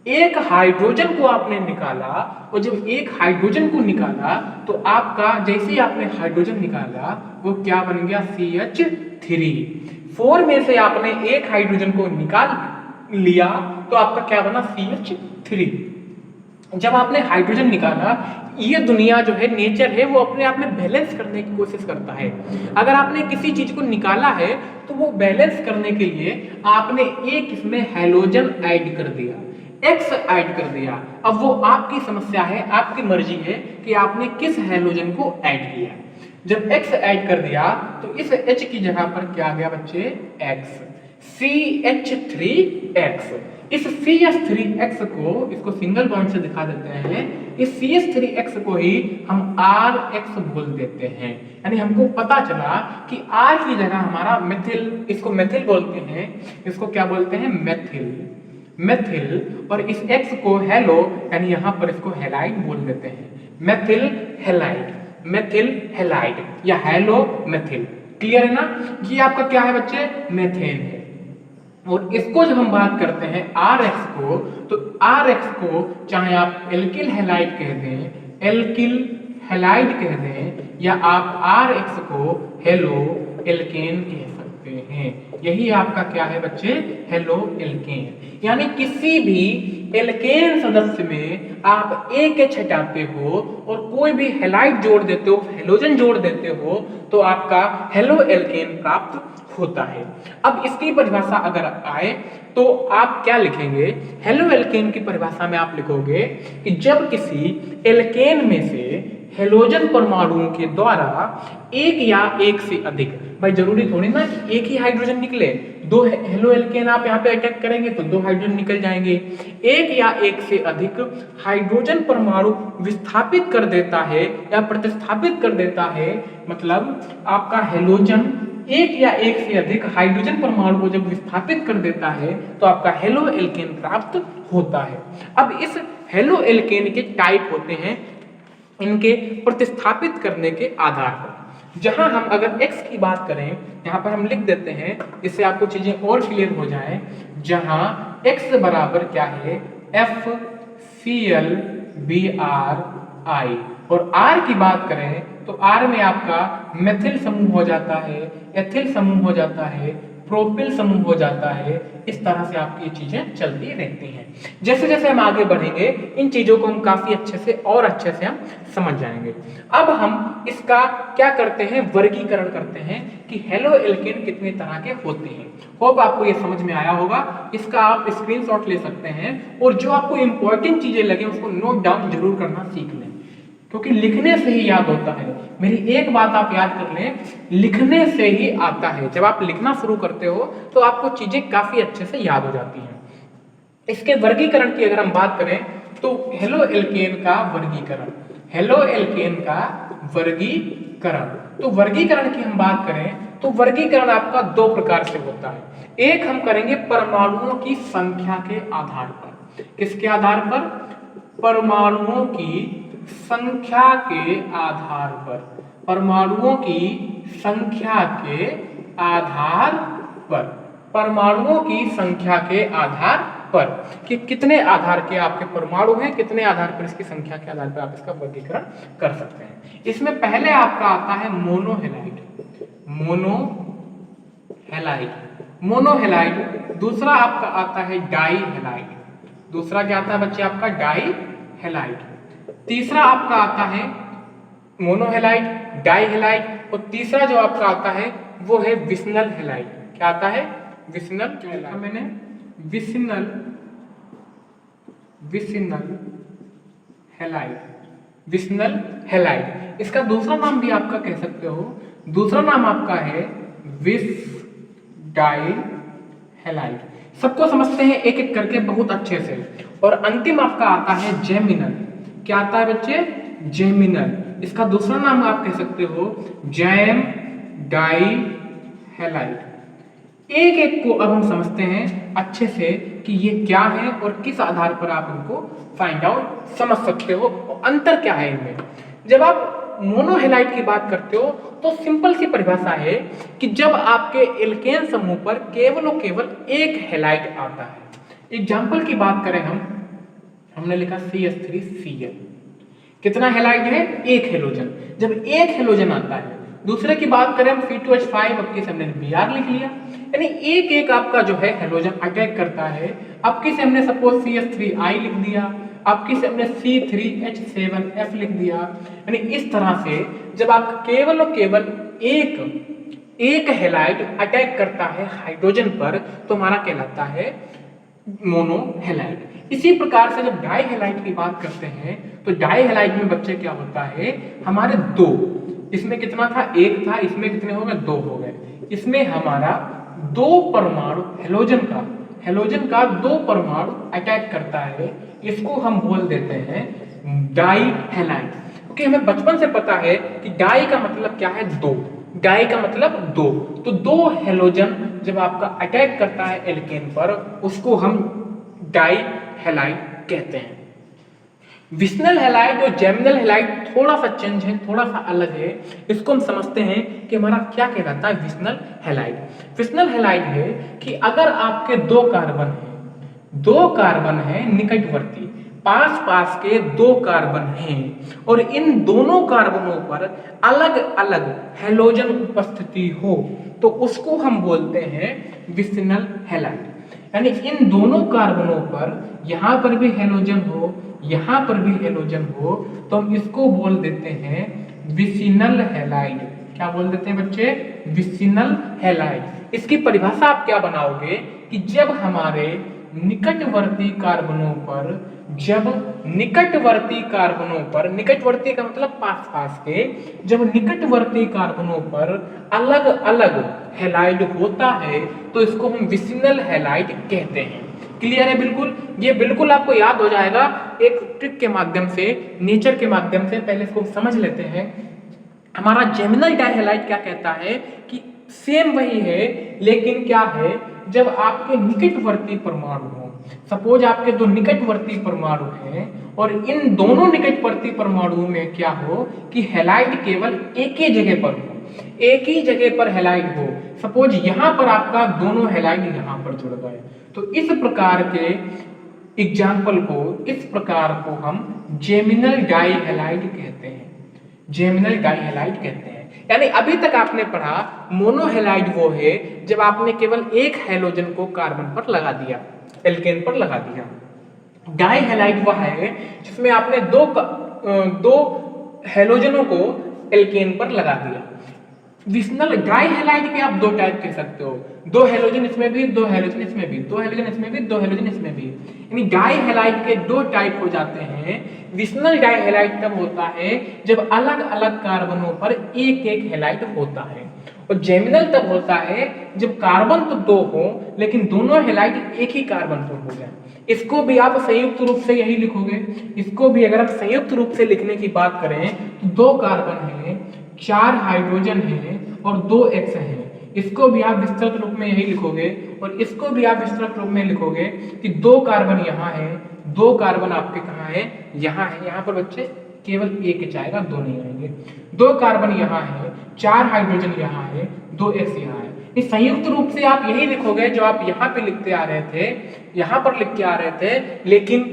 एक हाइड्रोजन को आपने निकाला, और जब एक हाइड्रोजन को निकाला तो आपका जैसे ही आपने हाइड्रोजन निकाला वो क्या बन गया CH3। 4 में से आपने एक हाइड्रोजन को निकाल लिया तो आपका क्या बना CH3। जब आपने हाइड्रोजन निकाला, ये दुनिया जो है, नेचर है, वो अपने आप में बैलेंस करने की कोशिश करता है। अगर आपने किसी चीज को निकाला है तो वो बैलेंस करने के लिए आपने एक इसमें हैलोजन ऐड कर दिया, X ऐड कर दिया। अब वो आपकी समस्या है, आपकी मर्जी है कि आपने किस हैलोजन को ऐड किया। जब X ऐड कर दिया तो इस H की जगह पर क्या आ गया बच्चे X, CH3X। इस CH3X को, इसको सिंगल बॉन्ड से दिखा देते हैं, इस CH3X को ही हम RX बोल देते हैं। यानी हमको पता चला कि R की जगह हमारा मेथिल, इसको मेथिल बोलते हैं, इसको क्या बोलते हैं मेथिल, मेथिल, और इस X को हेलो, यानी यहां पर इसको हेलाइड बोल देते हैं, मेथिल हेलाइड, मेथिल हेलाइड या हेलो मेथिल। क्लियर है ना। ये आपका क्या है बच्चे मेथेन है। और इसको जब हम बात करते हैं RX को, तो RX को चाहे आप एल्किल हैलाइड कह दें, एल्किल हैलाइड कह दें, या आप RX को हेलो एल्केन कह सकते हैं। यही आपका क्या है बच्चे हेलो एल्केन। यानी किसी भी एल्केन सदस्य में आप एक H हटाते हो और कोई भी हैलाइड जोड़ देते हो, हेलोजन जोड़ देते हो, तो आपका हेलो एल्केन प्राप्त होता है। अब इसकी परिभाषा अगर आए तो आप क्या लिखेंगे, हेलो एल्केन की परिभाषा में आप लिखोगे कि जब किसी एल्केन में से हेलोजन परमाणुओं के द्वारा एक या एक से अधिक, भाई जरूरी थोड़ी ना कि एक ही हाइड्रोजन निकले, दो हेलो एल्केन आप यहाँ पे अटैक करेंगे तो दो हाइड्रोजन निकल जाएंगे। एक या एक से अधिक हाइड्रोजन परमाणु विस्थापित कर देता है या प्रतिस्थापित कर देता है, मतलब आपका हेलोजन एक या एक से अधिक हाइड्रोजन परमाणु को जब विस्थापित कर देता है तो आपका हेलो एल्केन प्राप्त होता है। अब इस हेलो एल्केन के टाइप होते हैं इनके प्रतिस्थापित करने के आधार पर। जहां हम अगर X की बात करें, यहाँ पर हम लिख देते हैं, इससे आपको चीजें और क्लियर हो जाएं। जहां X बराबर क्या है FClBrI, और R की बात करें तो R में आपका मेथिल समूह हो जाता है, एथिल समूह हो जाता है, प्रोपिल समूह हो जाता है। इस तरह से आपकी ये चीजें चलती रहती हैं। जैसे जैसे हम आगे बढ़ेंगे इन चीजों को हम काफी अच्छे से और अच्छे से हम समझ जाएंगे। अब हम इसका क्या करते हैं, वर्गीकरण करते हैं कि हेलो एल्केन कितने तरह के होते हैं। होप आपको ये समझ में आया होगा। इसका आप स्क्रीनशॉट ले सकते हैं और जो आपको इंपॉर्टेंट चीजें लगे उसको नोट डाउन जरूर करना सीख लें, क्योंकि लिखने से ही याद होता है। मेरी एक बात आप याद कर लें, लिखने से ही आता है। जब आप लिखना शुरू करते हो तो आपको चीजें काफी अच्छे से याद हो जाती हैं। इसके वर्गीकरण की अगर हम बात करें तो हेलो एल्केन का वर्गीकरण, हेलो एल्केन का वर्गीकरण, तो वर्गीकरण की हम बात करें तो वर्गीकरण आपका दो प्रकार से होता है। एक हम करेंगे परमाणुओं की संख्या के आधार पर। किसके आधार पर? परमाणुओं की संख्या के आधार पर, परमाणुओं की संख्या के आधार पर, परमाणुओं की संख्या के आधार पर कि कितने आधार के आपके परमाणु हैं, कितने आधार पर इसकी संख्या के आधार पर आप इसका वर्गीकरण कर सकते हैं। इसमें पहले आपका आता है मोनोहेलाइड, मोनोहेलाइड, मोनोहेलाइड। दूसरा आपका आता है डाईहेलाइड, दूसरा क्या आता है बच्चे आपका डाईहेलाइड। तीसरा आपका आता है मोनोहेलाइड, डाईहेलाइड, और तीसरा जो आपका आता है वो है विसनल हेलाइड। क्या आता है? Vicinal halide. मैंने vicinal, vicinal halide, vicinal halide. इसका दूसरा नाम भी आपका कह सकते हो, दूसरा नाम आपका है विस डाईहेलाइड। सबको समझते हैं एक एक करके बहुत अच्छे से। और अंतिम आपका आता है जेमिनल। क्या आता है बच्चे? जेमिनल। इसका दूसरा नाम आप कह सकते हो जैम डाईहेलाइड, एक एक को अब हम समझते हैं अच्छे से कि ये क्या है और किस आधार पर आप इनको फाइंड आउट समझ सकते हो, अंतर क्या है इनमें। जब आप मोनोहेलाइड की बात करते हो तो सिंपल सी परिभाषा है कि जब आपके एल्केन समूह पर केवल और केवल एक हेलाइड आता है। एग्जाम्पल की बात करें हमने लिखा CH3Cl, कितना हेलाइड है, एक हेलोजन। जब एक हेलोजन आता है, दूसरे की बात करें हम C2H5, अब किस हमने Br लिख लिया, यानी एक एक आपका जो है हेलोजन अटैक करता है। अब किस हमने सपोज CH3I लिख दिया, अब किस हमने C3H7F लिख दिया। यानी इस तरह से जब आप केवल और केवल एक हेलाइड अटैक करता है हाइड्रोजन पर तो हमारा कहलाता है मोनोहेलाइड। इसी प्रकार से जब डाइहेलाइड की बात करते हैं तो डाइहेलाइड में बच्चे क्या होता है, हमारे दो, इसमें कितना था, एक था, इसमें कितने हो गए, दो हो गए। इसमें हमारा दो परमाणु हेलोजन का दो परमाणु अटैक करता है, इसको हम बोल देते हैं डाइहेलाइड। क्योंकि हमें बचपन से पता है कि डाई का मतलब क्या है, दो, डाई का मतलब दो। तो दो हेलोजन जब आपका अटैक करता है एल्केन पर, उसको हम डाई हेलाइड कहते हैं। विशनल हेलाइड और जेमिनल हेलाइड थोड़ा सा चेंज है, थोड़ा सा अलग है। इसको हम समझते हैं कि हमारा क्या कहलाता है विशनल हेलाइड। विशनल हेलाइड है कि अगर आपके दो कार्बन है निकटवर्ती, पास पास के दो कार्बन हैं और इन दोनों कार्बनों पर अलग अलग हेलोजन उपस्थिति हो तो उसको हम बोलते हैं विशनल हेलाइड। यानी इन दोनों कार्बनों पर यहां पर भी हेलोजन हो, यहां पर भी हेलोजन हो, तो हम इसको बोल देते हैं विसिनल हेलाइड। क्या बोल देते हैं बच्चे, विसिनल हेलाइड। इसकी परिभाषा आप क्या बनाओगे कि जब हमारे निकटवर्ती कार्बनों पर, निकटवर्ती का मतलब पास पास के, जब निकटवर्ती कार्बनों पर अलग अलग हेलाइड होता है तो इसको हम विसिनल हेलाइड कहते हैं। क्लियर है बिल्कुल, ये बिल्कुल आपको याद हो जाएगा एक ट्रिक के माध्यम से, नेचर के माध्यम से। पहले इसको समझ लेते हैं। हमारा जेमिनल डाइहेलाइड क्या कहता है कि सेम वही है, लेकिन क्या है, जब आपके निकटवर्ती परमाणु हो, सपोज आपके दो निकटवर्ती परमाणु हैं और इन दोनों निकटवर्ती परमाणुओं में क्या हो कि हेलाइड केवल एक ही जगह पर हो, एक ही जगह पर हेलाइड हो। सपोज यहां पर आपका दोनों हेलाइड यहां पर जुड़ गए, तो इस प्रकार के एग्जाम्पल को, इस प्रकार को हम जेमिनल डाइहेलाइड कहते हैं, जेमिनल डाइहेलाइड कहते हैं। यानी अभी तक आपने पढ़ा मोनोहेलाइड वो है जब आपने केवल एक हेलोजन को कार्बन पर लगा दिया, एल्केन पर लगा दिया। डाइहेलाइड वह है जिसमें आपने दो हेलोजनों को एल्केन पर लगा दिया। विशनल डाइहेलाइड के आप दो टाइप कह सकते हो, दो हेलोजन इसमें भी, दो हेलोजन इसमें भी, दो हेलोजन इसमें भी, दो हेलोजन इसमें भी। यानी डाइहेलाइड के दो टाइप हो जाते हैं। विशनल डाइहेलाइड तब होता है जब अलग अलग कार्बनों पर एक एक हेलाइड होता है, और जेमिनल तब होता है जब कार्बन तो दो हो लेकिन दोनों हेलाइड एक ही कार्बन पर हो जाए। इसको भी आप संयुक्त रूप से यही लिखोगे। इसको भी अगर आप संयुक्त रूप से लिखने की बात करें तो दो कार्बन है, चार हाइड्रोजन है और दो एक्स है। इसको भी आप विस्तृत रूप में यही लिखोगे और इसको भी आप विस्तृत रूप में लिखोगे कि दो कार्बन यहाँ है, दो कार्बन आपके कहाँ है, यहाँ है। यहाँ पर बच्चे केवल एक जाएगा, दो नहीं आएंगे। दो कार्बन यहाँ है, चार हाइड्रोजन यहाँ है, दो एक्स यहाँ है। इस संयुक्त रूप से आप यही लिखोगे जो आप यहाँ पे लिखते आ रहे थे, यहाँ पर लिख के आ रहे थे, लेकिन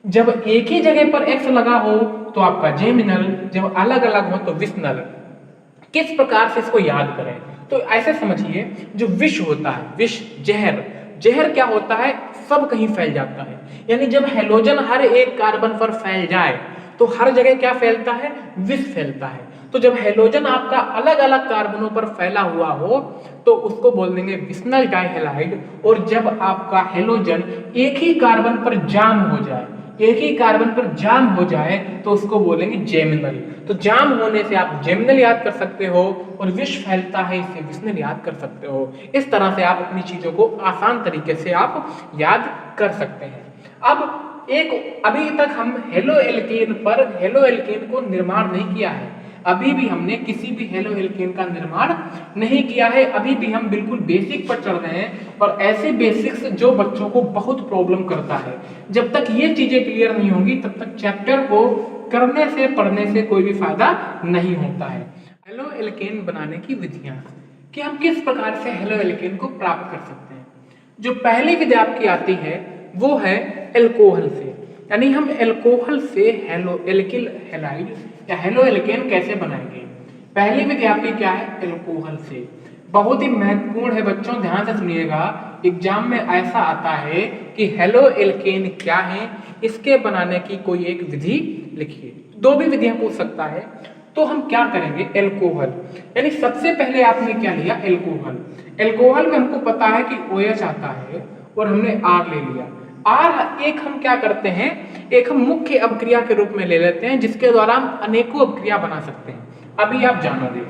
जब एक ही जगह पर एक्स लगा हो तो आपका जेमिनल, जब अलग अलग हो तो विशनल। किस प्रकार से इसको याद करें, तो ऐसे समझिए, जो विष होता है, विष, जहर क्या होता है, सब कहीं फैल जाता है। यानी जब हेलोजन हर एक कार्बन पर फैल जाए तो हर जगह क्या फैलता है, विष फैलता है। तो जब हेलोजन आपका अलग अलग कार्बनों पर फैला हुआ हो तो उसको बोल देंगे विशनल डाइहेलाइड। और जब आपका हेलोजन एक ही कार्बन पर जाम हो जाए, एक ही कार्बन पर जाम हो जाए तो उसको बोलेंगे जेमिनल। तो जाम होने से आप जेमिनल याद कर सकते हो और विष फैलता है इसे विशनल याद कर सकते हो। इस तरह से आप अपनी चीजों को आसान तरीके से आप याद कर सकते हैं। अब अभी तक हम हेलो एल्केन को निर्माण नहीं किया है। अभी भी हमने किसी भी हेलो एल्केन का निर्माण नहीं किया है, अभी भी हम बिल्कुल बेसिक पर चल रहे हैं और ऐसे बेसिक्स जो बच्चों को बहुत प्रॉब्लम करता है। जब तक ये चीजें क्लियर नहीं होंगी तब तक चैप्टर को करने से पढ़ने से कोई भी फायदा नहीं होता है। हेलो एल्केन बनाने की विधियां कि हम किस प्रकार से हेलो एल्केन को प्राप्त कर सकते हैं। जो पहली विधि आपकी आती है वो है एल्कोहल से, यानी हम एल्कोहल से हेलो एल्किल हैलाइड या हेलो एल्केन कैसे बनाएंगे। पहली विधि आपकी क्या है, एल्कोहल से। बहुत ही महत्वपूर्ण है बच्चों, ध्यान से सुनिएगा, एग्जाम में ऐसा आता है कि हेलो एल्केन क्या है, इसके बनाने की कोई एक विधि लिखिए। दो भी विधियां पूछ सकता है। तो हम क्या करेंगे, एल्कोहल, यानी सबसे पहले आपने क्या लिया, एल्कोहल। एल्कोहल में हमको पता है कि OH आता है और हमने R ले लिया। R एक हम क्या करते हैं, एक हम मुख्य अपक्रिया के रूप में ले लेते हैं जिसके द्वारा हम अनेकों अपक्रिया बना सकते हैं। अभी आप जानोगे।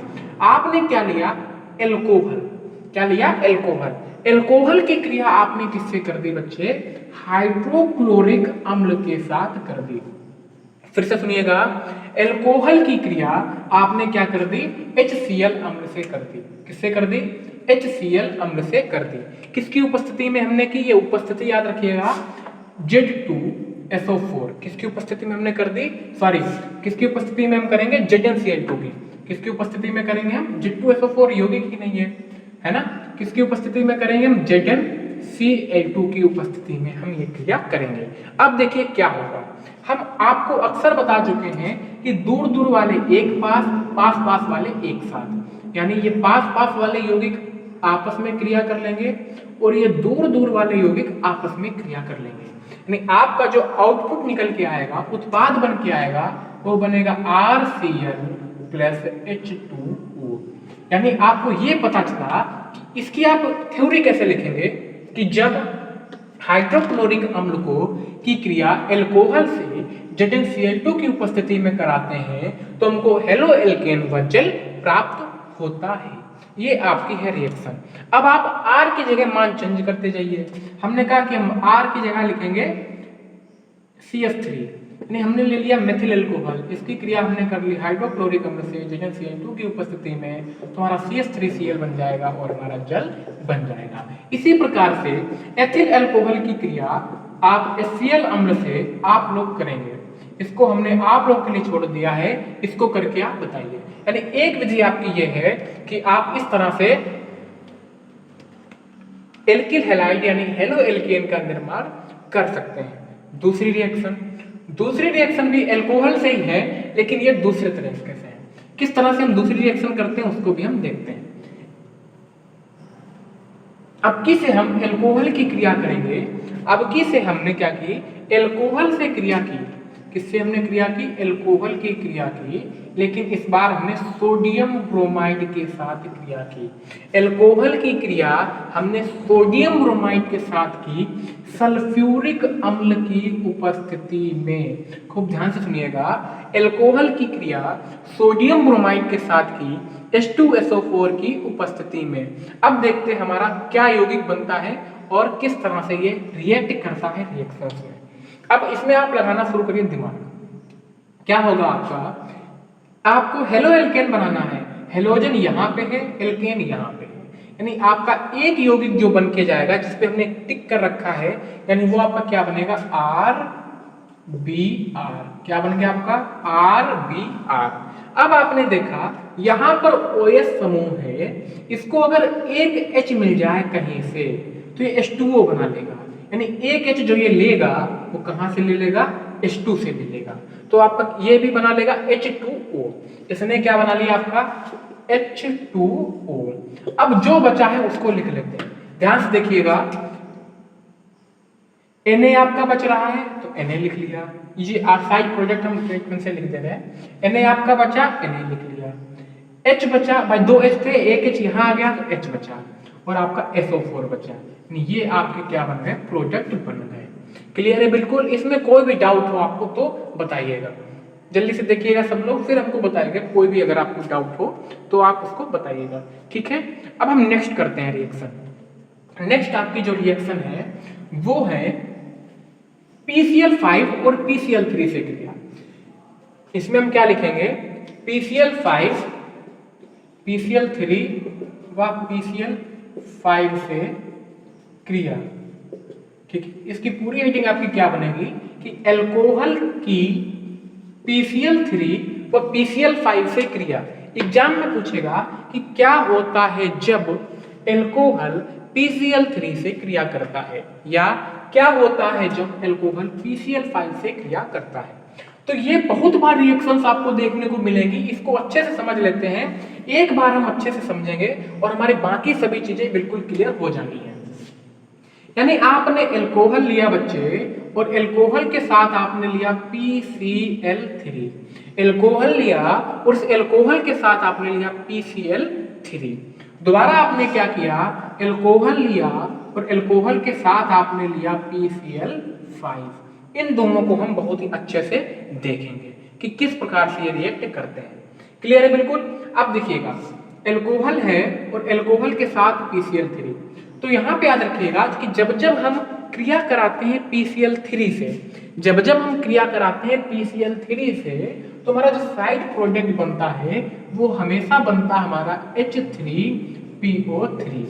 आपने क्या लिया, एल्कोहल। क्या लिया, एल्कोहल। एल्कोहल की क्रिया आपने किससे कर दी बच्चे, हाइड्रोक्लोरिक अम्ल के साथ कर दी। फिर से सुनिएगा, एल्कोहल की क्रिया आपने क्या कर दी, HCl अम्ल से कर दी। किससे कर दी, HCl अम्ल से कर दी। किसकी उपस्थिति में हमने की, ये उपस्थिति याद रखिएगा, Z2SO4 किसकी उपस्थिति में हमने कर दी, सॉरी किसकी उपस्थिति में हम करेंगे, ZnCl2 की। किसकी उपस्थिति में करेंगे हम, Z2SO4 यौगिक ही नहीं है ना, किसकी उपस्थिति में करेंगे हम, ZnCl2 की उपस्थिति में हम ये क्रिया करेंगे। अब देखिए क्या होगा, हम आपको अक्सर बता चुके हैं कि दूर दूर वाले एक पास, पास पास वाले एक साथ, यानी ये पास पास वाले यौगिक आपस में क्रिया कर लेंगे और ये दूर दूर वाले यौगिक आपस में क्रिया कर लेंगे। यानी आपका जो आउटपुट निकल के आएगा, उत्पाद बन के आएगा, वो बनेगा RCl प्लस H2O। यानी आपको ये पता चला कि इसकी आप थ्योरी कैसे लिखेंगे कि जब हाइड्रोक्लोरिक अम्ल को की क्रिया एल्कोहल से ZnCl2 की उपस्थिति में कराते हैं तो हमको हेलो एल्केन व जल प्राप्त होता है। ये आपकी है रिएक्शन। अब आप R की जगह मान चेंज करते जाइए। हमने कहा कि हम R की जगह लिखेंगे CH3, यानी हमने ले लिया मेथिल एल्कोहल, इसकी क्रिया हमने कर ली हाइड्रोक्लोरिक अम्ल से ZnCl2 की उपस्थिति में, तो हमारा CH3Cl बन जाएगा और हमारा जल बन जाएगा। इसी प्रकार से एथिल एल्कोहल की क्रिया आप HCl अम्ल से आप लोग करेंगे। इसको हमने आप लोग के लिए छोड़ दिया है, इसको करके आप बताइए। यानी एक विधि आपकी ये है कि आप इस तरह से एल्किल हैलाइड यानी हेलो एल्केन का निर्माण कर सकते हैं। दूसरी रिएक्शन भी एल्कोहल से ही है, लेकिन ये दूसरे तरीके से है। किस तरह से हम दूसरी रिएक्शन करते हैं उसको भी हम देखते हैं। अब की से हम एल्कोहल की क्रिया करेंगे। अब की से हमने क्या की, एल्कोहल से क्रिया की। किससे हमने क्रिया की, एल्कोहल की क्रिया की, लेकिन इस बार हमने सोडियम ब्रोमाइड के साथ क्रिया की। एल्कोहल की क्रिया हमने सोडियम ब्रोमाइड के साथ की सल्फ्यूरिक अम्ल की उपस्थिति में। खूब ध्यान से सुनिएगा, एल्कोहल की क्रिया सोडियम ब्रोमाइड के साथ की H2SO4 की उपस्थिति में। अब देखते हैं हमारा क्या यौगिक बनता है और किस तरह से ये रिएक्ट करता है रिएक्शंस में। अब इसमें आप लगाना शुरू करिए दिमाग। क्या होगा आपका, आपको हेलो एल्केन बनाना है, हेलोजन यहाँ पे है, एल्केन यहाँ पे है, यानी आपका एक यौगिक जो बन के जाएगा जिसपे हमने टिक कर रखा है, यानी वो आपका क्या बनेगा, RBr। क्या बन गया आपका, RBr। अब आपने देखा यहाँ पर OH समूह है, इसको अगर एक H मिल जाए कहीं से तो ये H2O बना लेगा। यानी एक H जो ये लेगा वो कहाँ से ले लेगा, H2 से ले लेगा, तो आपका ये भी बना लेगा H2O। इसने क्या बना लिया आपका, H2O। अब जो बचा है उसको लिख लेते हैं, ध्यान से देखिएगा। Na आपका बच रहा है तो Na लिख लिया, ये साइड प्रोडक्ट हम ट्रीटमेंट से लिख दे रहे हैं। Na आपका बचा, Na लिख लिया। H बचा, भाई दो H थे, एक H यहाँ आ गया तो H बचा और आपका SO4 बचा। ये आपके क्या बन गए, प्रोडक्ट बन गए। क्लियर है बिल्कुल, इसमें कोई भी डाउट हो आपको तो बताइएगा, जल्दी से देखिएगा सब लोग, फिर हमको बताइएगा। कोई भी अगर आपको डाउट हो तो आप उसको बताइएगा, ठीक है। अब हम नेक्स्ट करते हैं रिएक्शन। नेक्स्ट आपकी जो रिएक्शन है वो है PCl5 और PCl3 से क्रिया। इसमें हम क्या लिखेंगे, PCl5 PCl3 व PCl5 से क्रिया। ठीक है, इसकी पूरी हीटिंग आपकी क्या बनेगी कि अल्कोहल की PCl3 व PCl5 से क्रिया। एग्जाम में पूछेगा कि क्या होता है जब अल्कोहल PCl3 से क्रिया करता है, या क्या होता है जब अल्कोहल PCl5 से क्रिया करता है। तो ये बहुत बार रिएक्शंस आपको देखने को मिलेंगी, इसको अच्छे से समझ लेते हैं। एक बार हम अच्छे से समझेंगे और हमारी बाकी सभी चीजें बिल्कुल क्लियर हो जानी है। यानी आपने अल्कोहल लिया बच्चे, और अल्कोहल के साथ आपने लिया PCl3, अल्कोहल लिया और उस अल्कोहल के साथ आपने लिया PCl3। दोबारा आपने क्या किया, अल्कोहल लिया और अल्कोहल के साथ आपने लिया PCl5। इन दोनों को हम बहुत ही अच्छे से देखेंगे कि किस प्रकार से ये रिएक्ट करते हैं। क्लियर है बिल्कुल। अब देखिएगा, अल्कोहल है और अल्कोहल के साथ PCl3, तो यहाँ पे याद रखिएगा कि जब जब हम क्रिया कराते हैं PCl3 से, जब जब हम क्रिया कराते हैं PCl3 से, तो हमारा जो साइड प्रोडक्ट बनता है वो हमेशा बनता है हमारा H3PO3।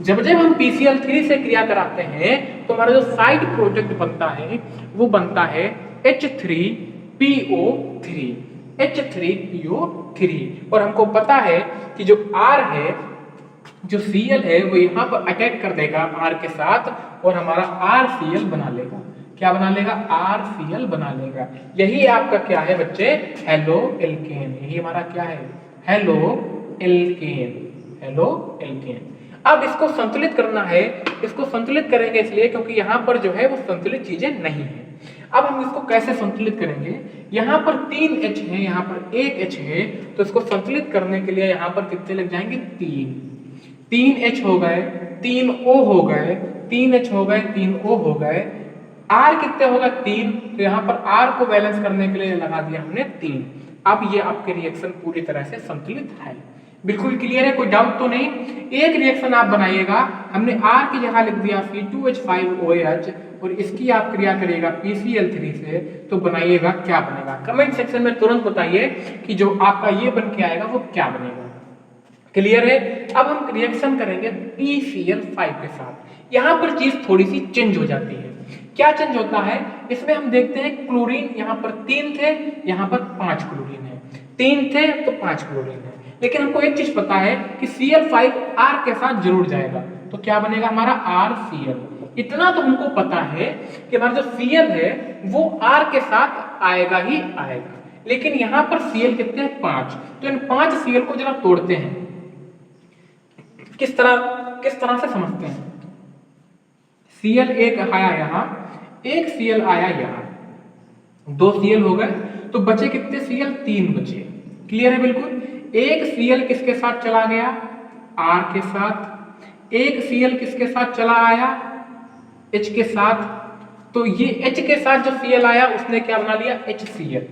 जब जब हम PCl3 से क्रिया कराते हैं तो हमारा जो साइड प्रोडक्ट बनता है वो बनता है H3PO3, H3PO3। और हमको पता है कि जो R है, जो Cl है, वो यहाँ पर अटैक कर देगा R के साथ और हमारा RCl बना लेगा। क्या बना लेगा, RCl बना लेगा। यही आपका क्या है बच्चे, हेलो एल्केन। यही हमारा क्या है, हेलो एल्केन, हेलो एल्केन। अब इसको संतुलित करना है, इसको संतुलित करेंगे इसलिए क्योंकि यहाँ पर जो है वो संतुलित चीजें नहीं है। अब हम इसको कैसे संतुलित करेंगे, यहाँ पर 3 H है, यहाँ पर 1 H है, तो इसको संतुलित करने के लिए यहाँ पर कितने लग जाएंगे, 3 H हो गए, 3 O हो गए, 3 H हो गए, 3 O हो गए। R कितने होगा, 3, तो यहाँ पर R को बैलेंस करने के लिए लगा दिया हमने 3। अब ये आपके रिएक्शन पूरी तरह से संतुलित है। बिल्कुल क्लियर है, कोई डाउट तो नहीं। एक रिएक्शन आप बनाइएगा, हमने R की जगह लिख दिया C2H5OH और इसकी आप क्रिया करिएगा PCl3 से, तो बनाइएगा क्या बनेगा। कमेंट सेक्शन में तुरंत बताइए कि जो आपका ये बन के आएगा वो क्या बनेगा। क्लियर है। अब हम रिएक्शन करेंगे PCl5 के साथ। यहाँ पर चीज थोड़ी सी चेंज हो जाती है। क्या चेंज होता है, इसमें हम देखते हैं क्लोरीन यहाँ पर 3 थे, यहाँ पर 5 क्लोरीन है, 3 थे तो 5 क्लोरीन है। लेकिन हमको एक चीज पता है कि Cl5 R के साथ जरूर जाएगा, तो क्या बनेगा हमारा RCl। इतना तो हमको पता है कि हमारा जो Cl है वो R के साथ आएगा ही आएगा। लेकिन यहाँ पर Cl कितने हैं, 5, तो इन 5 Cl को जरा तोड़ते हैं। किस तरह से समझते हैं। Cl एक आया यहाँ, एक Cl आया यहाँ, 2 Cl हो गए, तो बचे कितने Cl, 3 बचे। क्लियर है बिल्कुल। एक Cl किसके साथ चला गया, R के साथ। एक Cl किसके साथ चला आया, H के साथ। तो ये H के साथ जो Cl आया उसने क्या बना लिया, HCl।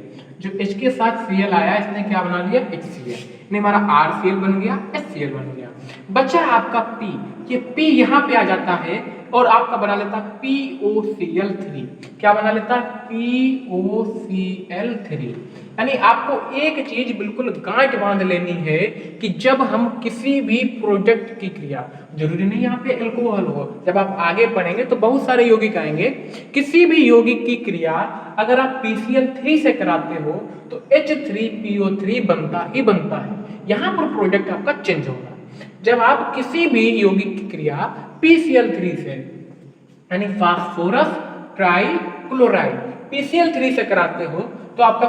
जो H के साथ Cl आया इसने क्या बना लिया, HCl। नहीं, हमारा RCl बन गया, HCl बन गया। बचा आपका P, ये P यहाँ पे आ जाता है और आपका बना लेता POCl3। क्या बना लेता, POCl3। यानी आपको एक चीज बिल्कुल गांठ बांध लेनी है कि जब हम किसी भी प्रोडक्ट की क्रिया, जरूरी नहीं यहाँ पे अल्कोहल हो, जब आप आगे पढ़ेंगे तो बहुत सारे यौगिक आएंगे, किसी भी यौगिक की क्रिया अगर आप PCl3 से कराते हो तो H3PO3 बनता ही बनता है। यहाँ पर प्रोडक्ट आपका चेंज होगा। जब आप किसी भी यौगिक की क्रिया PCl3 से, यानी फास्फोरस ट्राइक्लोराइड, PCl3 से कराते हो तो आपका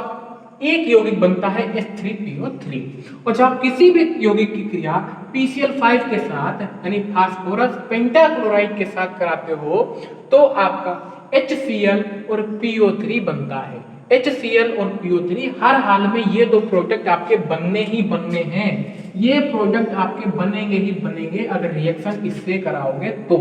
एक यौगिक बनता है H3PO3। और जब आप किसी भी यौगिक की क्रिया PCl5 के साथ, यानी फास्फोरस पेंटाक्लोराइड के साथ कराते हो तो आपका HCl और PO3 बनता है। HCl और PO3 हर हाल में ये दो प्रोडक्ट आपके बनने ही बनने हैं। ये प्रोडक्ट आपके बनेंगे ही बनेंगे अगर रिएक्शन इससे कराओगे तो।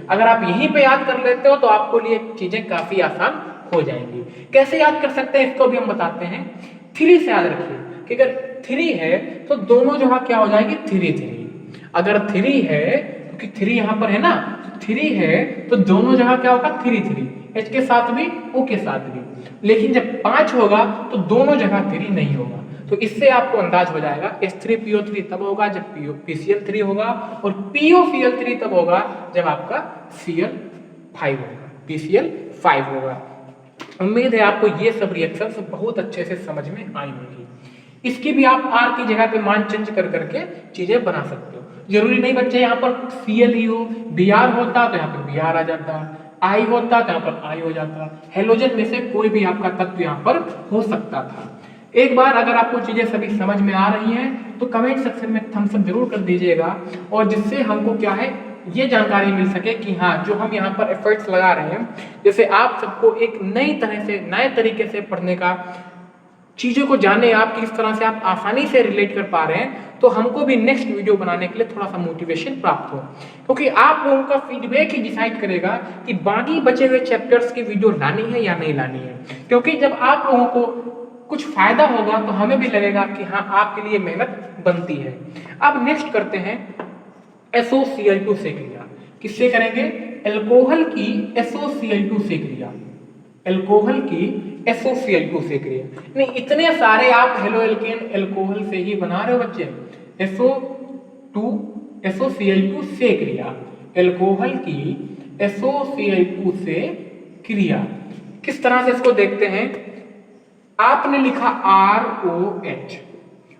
अगर आप यहीं पे याद कर लेते हो तो आपको लिए चीजें काफी आसान हो जाएंगी। कैसे याद कर सकते हैं इसको भी हम बताते हैं। 3 से याद रखिए कि अगर 3 है तो दोनों जगह क्या हो जाएगी, 3। अगर 3 है, क्योंकि 3 यहाँ पर है ना, 3 है तो दोनों जगह क्या होगा, 3, H के साथ भी, O के साथ भी। लेकिन जब 5 होगा तो दोनों जगह 3 नहीं होगा, तो इससे आपको अंदाज हो जाएगा H3PO3 तब होगा जब PCl3 होगा, और POCl3 तब होगा जब आपका Cl5 होगा, PCl5 होगा। उम्मीद है आपको ये सब रिएक्शंस बहुत अच्छे से समझ में आई होंगी। इसकी भी आप R की जगह पे मान चेंज कर करके चीजें बना सकते हो। जरूरी नहीं बच्चे यहाँ पर Cl ही हो, Br होता तो यहाँ पर Br आ जाता, I होता तो यहाँ पर I हो जाता, हेलोजन में से कोई भी आपका तत्व यहाँ पर हो सकता था। एक बार अगर आपको चीजें सभी समझ में आ रही हैं तो कमेंट सेक्शन में थम्स अप जरूर कर दीजिएगा, और जिससे हमको क्या है ये जानकारी मिल सके कि हाँ जो हम यहाँ पर एफर्ट्स लगा रहे हैं, जैसे आप सबको एक नई तरह से नए तरीके से पढ़ने का, चीज़ों को जाने आप किस तरह से आप आसानी से रिलेट कर पा रहे हैं, तो हमको भी नेक्स्ट वीडियो बनाने के लिए थोड़ा सा मोटिवेशन प्राप्त हो, क्योंकि आप लोगों का फीडबैक ही डिसाइड करेगा कि बाकी बचे हुए चैप्टर्स की वीडियो लानी है या नहीं लानी है। क्योंकि जब आप लोगों को कुछ फायदा होगा तो हमें भी लगेगा कि हाँ आपके लिए मेहनत बनती है। अब नेक्स्ट करते हैं SOCl2 से क्रिया। किससे करेंगे? एल्कोहल की SOCl2 से क्रिया, एल्कोहल की SOCl2 से क्रिया। नहीं, इतने सारे आप हेलो एल्केन एल्कोहल से ही बना रहे हो बच्चे। SOCl2 से क्रिया, एल्कोहल की SOCl2 से क्रिया। किस तरह से इसको देखते हैं? आपने लिखा ROH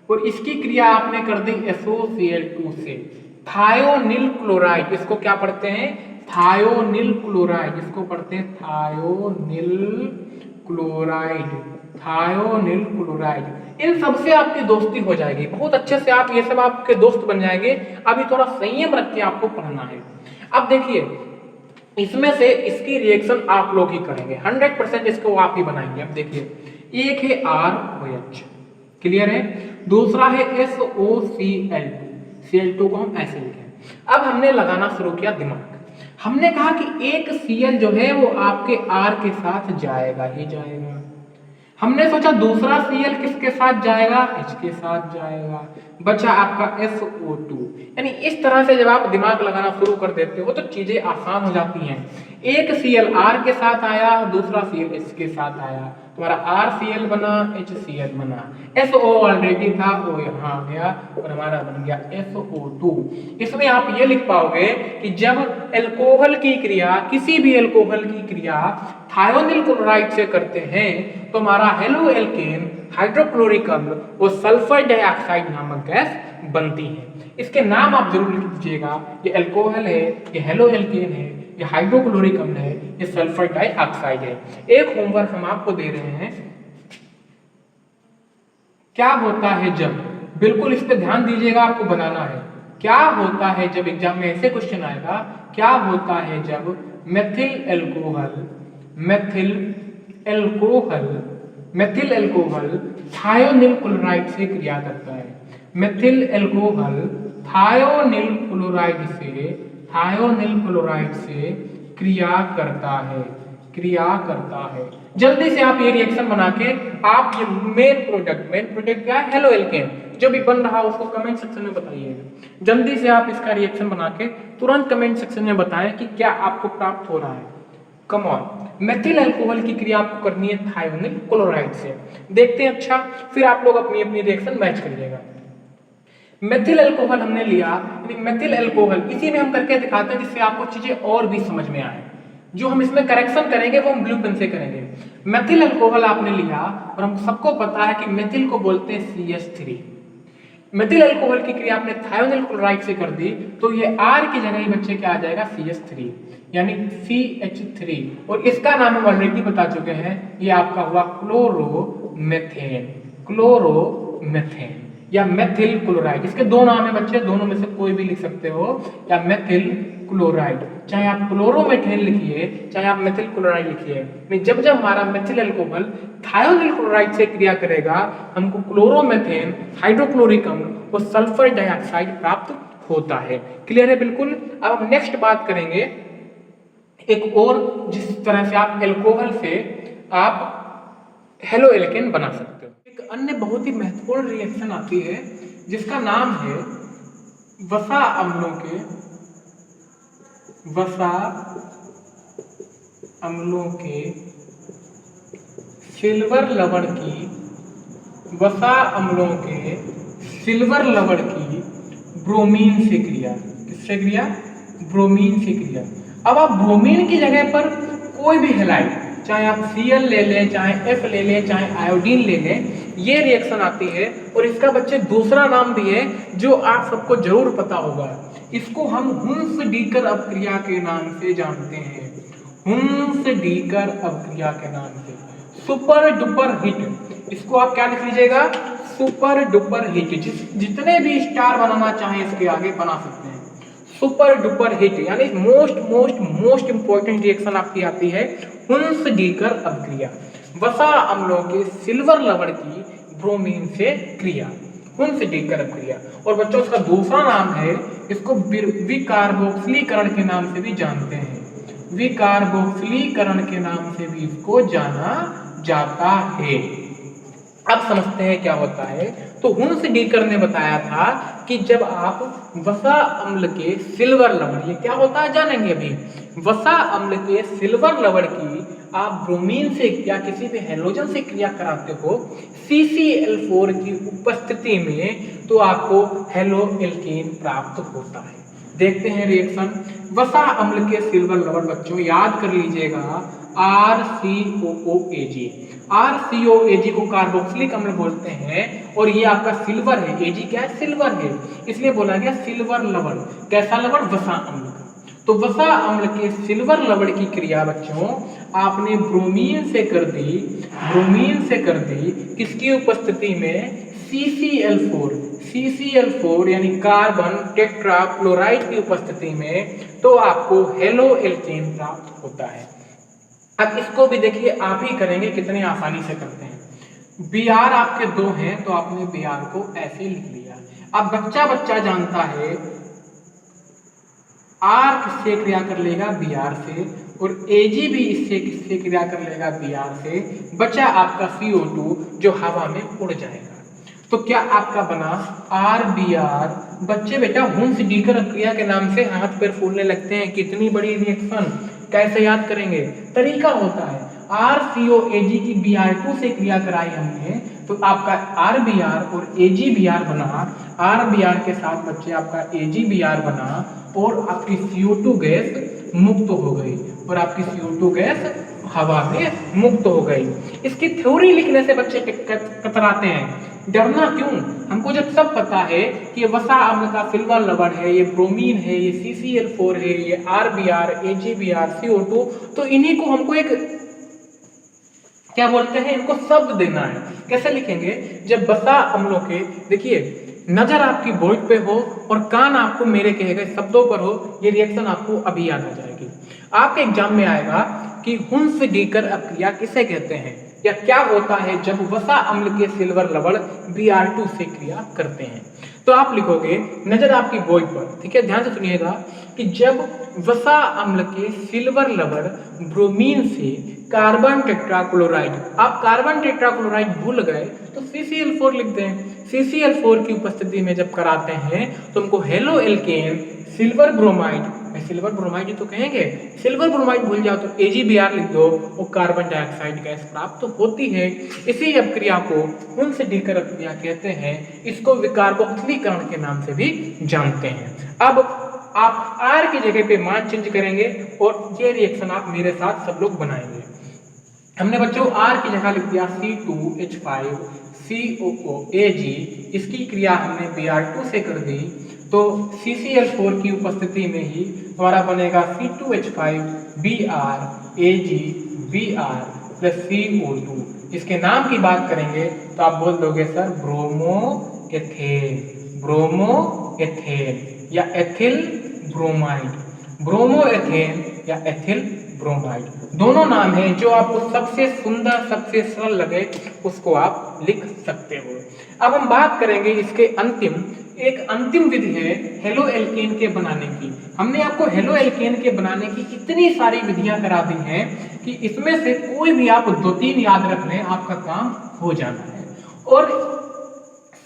और इसकी क्रिया आपने कर दी SOCl2 से। थायोनिल क्लोराइड, इसको क्या पढ़ते हैं? थायोनिल क्लोराइड, इसको पढ़ते हैं थायोनिल क्लोराइड, थायोनिल क्लोराइड। इन सबसे आपकी दोस्ती हो जाएगी, बहुत अच्छे से आप ये सब आपके दोस्त बन जाएंगे। अभी थोड़ा संयम रख के आपको पढ़ना है। अब देखिए, इसमें से इसकी रिएक्शन आप लोग ही करेंगे, 100% इसको आप ही बनाएंगे। अब देखिए, एक है ROH, क्लियर है, दूसरा है SOCl2, Cl2 को हम ऐसे लिखें। अब हमने लगाना शुरू किया दिमाग। हमने कहा कि एक Cl जो है वो आपके R के साथ जाएगा ही जाएगा। हमने सोचा दूसरा Cl किसके साथ जाएगा? H के साथ जाएगा। बचा आपका SO2। यानी इस तरह से जब आप दिमाग लगाना शुरू कर देते हो तो चीजें आसान हो जाती हैं। एक Cl R के साथ आया, दूसरा Cl H के साथ आया, तुम्हारा RCl बना, HCl बना। SO ऑलरेडी था, वो यहाँ आ गया और हमारा बन गया SO2। इसमें आप ये लिख पाओगे कि जब एल्कोहल की क्रिया, किसी भी एल्कोहल की क्रिया थायोनिल क्लोराइड से करते हैं तो हमारा हेलो एल्केन हाइड्रोक्लोरिक अम्ल और सल्फर डाइऑक्साइड नामक गैस बनती है। इसके नाम आप जरूर लिख दीजिएगा, ये एल्कोहल है, ये हेलो एल्केन है, ये हाइड्रोक्लोरिक अम्ल है, ये सल्फर डाइऑक्साइड है। एक होमवर्क हम आपको दे रहे हैं, क्या होता है जब, बिल्कुल इस पे ध्यान दीजिएगा, आपको बनाना है। क्या होता है जब, एग्जाम में ऐसे क्वेश्चन आएगा, क्या होता है जब मेथिल एल्कोहल थायोनिल क्लोराइड से क्रिया करता है। मेथिल एल्कोहल थायोनिल क्लोराइड से क्रिया करता है। जल्दी से आप ये रिएक्शन बना के आप ये मेन प्रोडक्ट क्या है? हेलो एल्केन जो भी बन रहा है उसको कमेंट सेक्शन में बताइएगा। जल्दी से आप इसका रिएक्शन बना के तुरंत कमेंट सेक्शन में बताएं कि क्या आपको प्राप्त हो रहा है। कम ऑन, मेथिल अल्कोहल की क्रिया आपको करनी है थायोनिल क्लोराइड से। देखते हैं, अच्छा फिर आप लोग अपनी अपनी रिएक्शन मैच करिएगा। मेथिल अल्कोहल हमने लिया, मेथिल अल्कोहल इसी में हम करके दिखाते हैं जिससे आपको चीजें और भी समझ में आए। जो हम इसमें करेक्शन करेंगे वो हम ब्लू पेन से करेंगे। मेथिल अल्कोहल आपने लिया और हम सबको पता है कि मेथिल को बोलते हैं CH3। मेथिल अल्कोहल की क्रिया आपने थायोनिल क्लोराइड से कर दी तो ये R की जगह ही बच्चे क्या आ जाएगा? CH3 यानी CH3, और इसका नाम हम ऑलरेडी बता चुके हैं, ये आपका हुआ क्लोरोमेथेन या मेथिल क्लोराइड। इसके दो नाम है बच्चे, दोनों में से कोई भी लिख सकते हो, या मेथिल क्लोराइड, चाहे आप क्लोरोमेथेन लिखिए चाहे आप मेथिल क्लोराइड लिखिए। जब जब हमारा मेथिल अल्कोहल थायोनिल क्लोराइड से क्रिया करेगा हमको क्लोरोमेथेन, हाइड्रोक्लोरिक अम्ल और सल्फर डाइऑक्साइड प्राप्त होता है। क्लियर है बिल्कुल। अब हम नेक्स्ट बात करेंगे एक और, जिस तरह से आप एल्कोहल से आप हेलो एल्केन बना सकते हो। एक अन्य बहुत ही महत्वपूर्ण रिएक्शन आती है जिसका नाम है वसा अम्लों के सिल्वर लवण की वसा अम्लों के सिल्वर लवण की ब्रोमीन से क्रिया। किससे क्रिया? ब्रोमीन से क्रिया। अब आप ब्रोमीन की जगह पर कोई भी हैलाइड, चाहे आप Cl ले लें, चाहे F ले लें, चाहे आयोडीन ले लें, ये रिएक्शन आती है। और इसका बच्चे दूसरा नाम भी है जो आप सबको जरूर पता होगा। इसको हम हुंस-डीकर अपक्रिया के नाम से जानते हैं। हुंस-डीकर अपक्रिया के नाम से। सुपर डुपर हिट, इसको आप क्या लिख लीजिएगा? Super duper hit. जितने भी स्टार बनाना चाहें इसके आगे बना सकते हैं। सुपर डुपर हिट यानी मोस्ट इंपॉर्टेंट रिएक्शन आपकी आती है हुंस-डीकर अपक्रिया। वसा अम्लों के सिल्वर लवण की ब्रोमीन से क्रिया, हुंस-डीकर अपक्रिया। और बच्चों इसका दूसरा नाम है, इसको विकार्बोक्सिलीकरण के नाम से भी जानते हैं। विकार्बोक्सिलीकरण के नाम से भी इसको जाना जाता है। अब समझते हैं क्या होता है। तो हुंस-डीकर ने बताया था कि जब आप वसा अम्ल के सिल्वर लवण, ये क्या होता है जानेंगे अभी। वसा अम्ल के सिल्वर लवण की आप ब्रोमीन से या किसी भी हैलोजन से क्रिया कराते हो CCl4 की उपस्थिति में, तो आपको हेलो एल्केन प्राप्त होता है। देखते हैं रिएक्शन। वसा अम्ल के सिल्वर लवण बच्चों याद कर लीजिएगा RCOOAG। RCOAG को कार्बोक्सिलिक अम्ल बोलते हैं और ये आपका सिल्वर है। Ag क्या है? सिल्वर है, इसलिए बोला गया सिल्वर लवण। कैसा लवण? वसा अम्ल का। तो वसा अम्ल के सिल्वर लवण की क्रिया बच्चों आपने ब्रोमीन से कर दी, किसकी उपस्थिति में? CCl4 यानी कार्बन टेट्राक्लोराइड की उपस्थिति में, तो आपको हेलो एल्केन प्राप्त होता है। अब इसको भी देखिए आप ही करेंगे, कितने आसानी से करते हैं। Br आपके 2 हैं तो आपने Br को ऐसे लिख लिया। अब बच्चा जानता है R किससे क्रिया कर लेगा? Br से। और Ag भी इससे किससे क्रिया कर लेगा? Br से। बचा आपका CO2 जो हवा में उड़ जाएगा। तो क्या आपका बना RBr। बच्चे बेटा हुंस-डीकर अपक्रिया के नाम से हाथ पैर फूलने लगते हैं। कितनी बड़ी रिएक्शन, कैसे याद करेंगे? तरीका होता है। RCOAG की Br2 से क्रिया कराई हमने, तो आपका RBr और AgBr बना। RBr के साथ बच्चे आपका AgBr बना और आपकी CO2 गैस मुक्त हो गई, और आपकी CO2 गैस हवा में मुक्त हो गई। इसकी थ्योरी लिखने से बच्चे कतराते हैं। डरना क्यों? हमको जब सब पता है कि ये वसा अम्ल का सिल्वर लवण है, ये ब्रोमीन है, ये CCl4 है, ये RBr, AgBr, CO2, तो इन्हीं को हमको एक क्या बोलते हैं, इनको शब्द देना है। कैसे लिखेंगे? जब वसा अम्लों के, देखिए नजर आपकी बोर्ड पे हो और कान आपको मेरे कहे गए शब्दों पर हो, ये रिएक्शन आपको अभी याद आ जाएगी। आपके एग्जाम में आएगा कि हुंस-डीकर अपक्रिया किसे कहते हैं, या क्या होता है जब वसा अम्ल के सिल्वर लवण Br2 से क्रिया करते हैं। तो आप लिखोगे नजर आपकी बोर्ड पर, ठीक है, ध्यान से सुनिएगा कि जब वसा अम्ल के सिल्वर लवण ब्रोमीन से कार्बन टेट्राक्लोराइड, आप कार्बन टेट्राक्लोराइड भूल गए तो CCl4 लिख दें। CCl4 की उपस्थिति में जब कराते हैं तो हमको halo alkane silver bromide, silver bromide ही तो कहेंगे, सिल्वर ब्रोमाइड भूल जाओ तो AgBr लिख दो, और कार्बन डाइऑक्साइड गैस प्राप्त तो होती है। इसी अपक्रिया को हुंस-डीकर अपक्रिया कहते हैं। इसको विकार्बोक्सिलीकरण के नाम से भी जानते हैं। अब आप R की जगह पे मान चेंज करेंगे और ये रिएक्शन आप मेरे साथ सब लोग बनाएंगे। हमने बच्चों R की जगह लिख दिया C2H5COOAG, इसकी क्रिया हमने Br2 से कर दी, तो CCl4 की उपस्थिति में ही हमारा बनेगा C2H5Br AgBr प्लस CO2। इसके नाम की बात करेंगे तो आप बोल दोगे सर ब्रोमोएथेन या एथिल ब्रोमाइड, ब्रोमोएथेन या एथिल ब्रोमाइड, दोनों नाम हैं। जो आपको सबसे सुंदर, सबसे सरल लगे उसको आप लिख सकते हो। अब हम बात करेंगे इसके अंतिम विधि है हेलो एल्केन के बनाने की। हमने आपको हेलो एल्केन के बनाने की इतनी सारी विधियां करा दी हैं कि इसमें से कोई भी आप 2-3 याद रख लें, आपका काम हो जाना है। और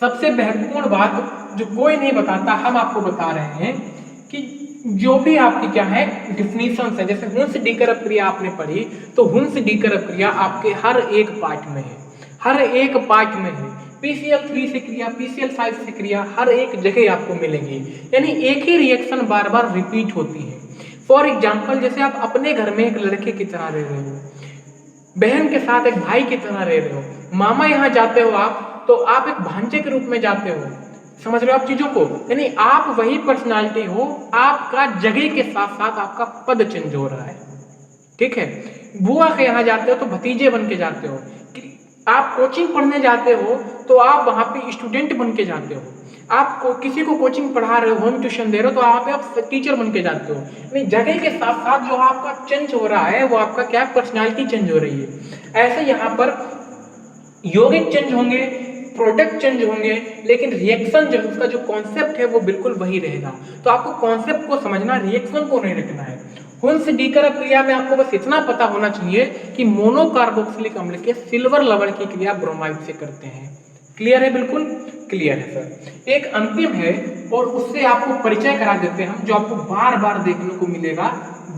सबसे महत्वपूर्ण बात जो कोई नहीं बताता, हम आपको बता रहे हैं कि जो भी आपकी क्या है डिफिनीशन है, जैसे हुंस-डीकर अपक्रिया आपने पढ़ी, तो हुंस-डीकर अपक्रिया आपके हर एक पार्ट में है, हर एक पार्ट में है। PCl3 से क्रिया, PCl5 से क्रिया हर एक जगह आपको मिलेंगी, यानी एक ही रिएक्शन बार बार रिपीट होती है। फॉर एग्जाम्पल, जैसे आप अपने घर में एक लड़के की तरह रह रहे हो, बहन के साथ एक भाई की तरह रह रहे हो, मामा यहाँ जाते हो आप तो आप एक भांजे के रूप में जाते हो, समझ रहे हो आप चीजों को, यानी आप वही पर्सनालिटी हो, आपका जगह के साथ साथ आपका पद चेंज हो रहा है, ठीक है। बुआ के यहाँ जाते हो तो भतीजे बन के जाते हो, आप कोचिंग पढ़ने जाते हो तो आप वहाँ पे स्टूडेंट बन के जाते हो, आप किसी को कोचिंग पढ़ा रहे हो, होम ट्यूशन दे रहे हो तो वहाँ पे आप टीचर बन के जाते हो, यानी जगह के साथ साथ जो आपका चेंज हो रहा है वो आपका क्या पर्सनालिटी चेंज हो रही है। ऐसे यहाँ पर यौगिक चेंज होंगे, प्रोडक्ट चेंज होंगे, लेकिन रिएक्शन जो उसका जो कॉन्सेप्ट है वो बिल्कुल वही रहेगा। तो आपको कॉन्सेप्ट को समझना, रिएक्शन को नहीं रखना है। हुंस डीकर क्रिया में आपको बस इतना पता होना चाहिए कि मोनोकार्बोक्सिलिक अम्ल के सिल्वर लवण की क्रिया ब्रोमाइड से करते हैं। क्लियर है? बिल्कुल क्लियर है सर। एक अंतिम है और उससे आपको परिचय करा देते हैं हम, जो आपको बार बार देखने को मिलेगा,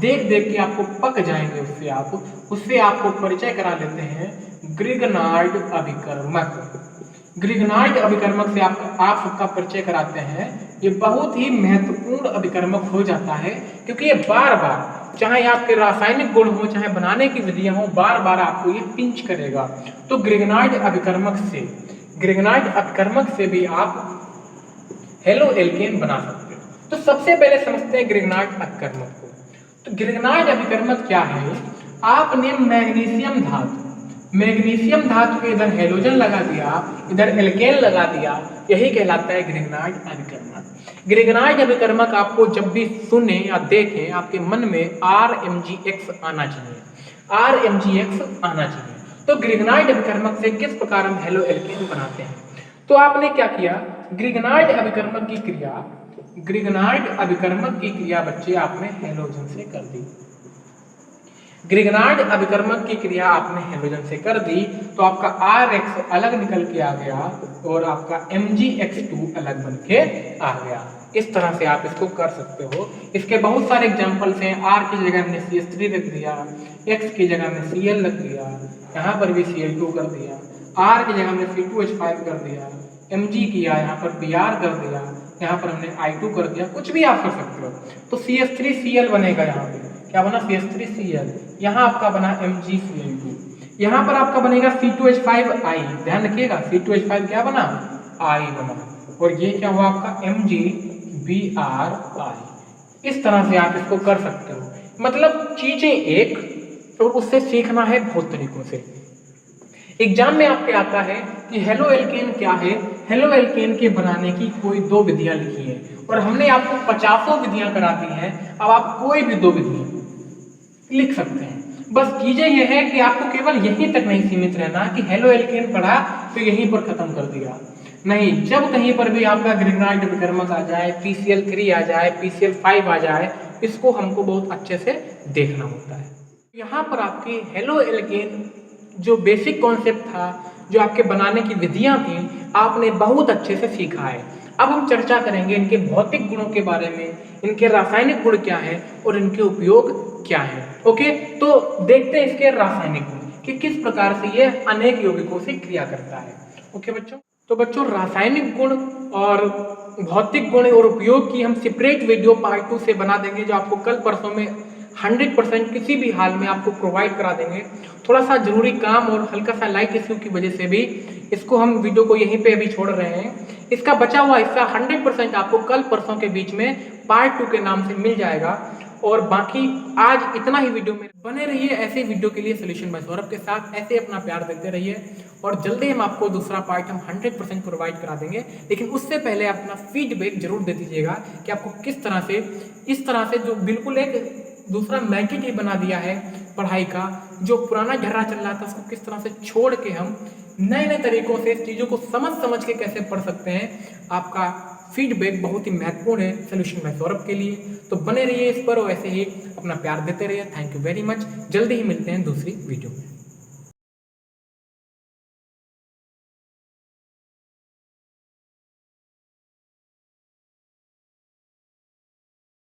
देख देख के आपको पक जाएंगे उससे आपको परिचय करा देते हैं ग्रिगनार्ड अभिकर्मक। ग्रिगनार्ड अभिकर्मक से आप सबका परिचय कराते हैं। ये बहुत ही महत्वपूर्ण अभिकर्मक हो जाता है, क्योंकि ये बार बार, चाहे आपके रासायनिक गुण हो चाहे बनाने की विधियां हो, बार बार आपको ये पिंच करेगा। तो ग्रिगनार्ड अभिकर्मक से भी आप हेलो एल्केन बना सकते हो। तो सबसे पहले समझते हैं ग्रिगनार्ड अभिकर्मक को। तो ग्रिगनार्ड अभिकर्मक क्या है? आपने मैग्नीशियम धातु के इधर हेलोजन लगा दिया, इधर एल्केन लगा दिया, यही कहलाता है ग्रिगनार्ड अभिकर्मक। ग्रिगनार्ड अभिकर्मक आपको जब भी सुने या देखें, आपके मन में RMgX आना चाहिए, RMgX आना चाहिए। तो ग्रिगनार्ड अभिकर्मक से किस प्रकार हम हेलो एल्केन बनाते हैं? तो आपने क्या किया, ग्रिगनार्ड अभिकर्मक की क्रिया बच्चे आपने हेलोजन से कर दी। ग्रिगनार्ड अभिकर्मक की क्रिया आपने हेलोजन से कर दी तो आपका RX अलग निकल के आ गया और आपका MgX2 अलग बन के आ गया। इस तरह से आप इसको कर सकते हो। इसके बहुत सारे एग्जांपल्स हैं। R की जगह हमने CH3 रख दिया, X की जगह हमने Cl रख दिया, यहाँ पर भी Cl2 कर दिया, R की जगह हमने C2H5 कर दिया, Mg किया, यहाँ पर Br कर दिया, यहाँ पर हमने I2 कर दिया, कुछ भी आप कर सकते हो। तो CH3Cl बनेगा, यहाँ पे क्या बना? CH3Cl। यहाँ आपका बना MgCl2, यहाँ पर आपका बनेगा C2H5I। ध्यान रखिएगा, C2H5 क्या बना? I बना, और ये क्या हुआ आपका? MgBrI। इस तरह से आप इसको कर सकते हो। मतलब चीजें एक और उससे सीखना है बहुत तरीकों से। एग्जाम में आपके आता है कि हेलो एल्केन क्या है, हेलो एल्केन के बनाने की कोई 2 विधियां लिखी है, और हमने आपको 50 विधियां करा दी हैं। अब आप कोई भी 2 विधि लिख सकते हैं। बस चीजें यह है कि आपको केवल यहीं तक नहीं सीमित रहना कि हेलो एल्केन पढ़ा तो यहीं पर खत्म कर दिया, नहीं। जब कहीं पर भी आपका ग्रिगनार्ड अभिकर्मक आ जाए, PCl3 आ जाए, PCl5 आ जाए, इसको हमको बहुत अच्छे से देखना होता है। यहाँ पर आपकी हेलो एल्केन जो बेसिक कॉन्सेप्ट था, जो आपके बनाने की विधियां थी, आपने बहुत अच्छे से सीखा है। अब हम चर्चा करेंगे इनके भौतिक गुणों के बारे में, इनके रासायनिक गुण क्या है और इनके उपयोग क्या है। ओके, तो देखते हैं इसके रासायनिक गुण कि किस प्रकार से ये अनेक यौगिकों से क्रिया करता है। ओके बच्चों, तो बच्चों रासायनिक गुण और भौतिक गुण और उपयोग की हम सेपरेट वीडियो पार्ट 2 से बना देंगे, जो आपको कल परसों में 100% किसी भी हाल में आपको प्रोवाइड करा देंगे। थोड़ा सा जरूरी काम और हल्का सा लाइट इश्यू की वजह से भी इसको हम वीडियो को यहीं पे अभी छोड़ रहे हैं। इसका बचा हुआ हिस्सा 100% आपको कल परसों के बीच में पार्ट 2 के नाम से मिल जाएगा। और बाकी आज इतना ही वीडियो में। बने रहिए ऐसे वीडियो के लिए सॉल्यूशन बाय सौरभ के साथ, ऐसे अपना प्यार देते रहिए, और जल्दी हम आपको दूसरा पार्ट हम 100% प्रोवाइड करा देंगे। लेकिन उससे पहले अपना फीडबैक जरूर दे दीजिएगा कि आपको किस तरह से, इस तरह से जो बिल्कुल एक दूसरा मैकेट ही बना दिया है पढ़ाई का, जो पुराना ढर्रा चल रहा था उसको किस तरह से छोड़ के हम नए नए तरीकों से चीज़ों को समझ के कैसे पढ़ सकते हैं। आपका फीडबैक बहुत ही महत्वपूर्ण है सॉल्यूशन बाय सौरभ के लिए। तो बने रहिए इस पर और ऐसे ही अपना प्यार देते रहिए। Thank you very much. जल्दी ही मिलते हैं दूसरी वीडियो में।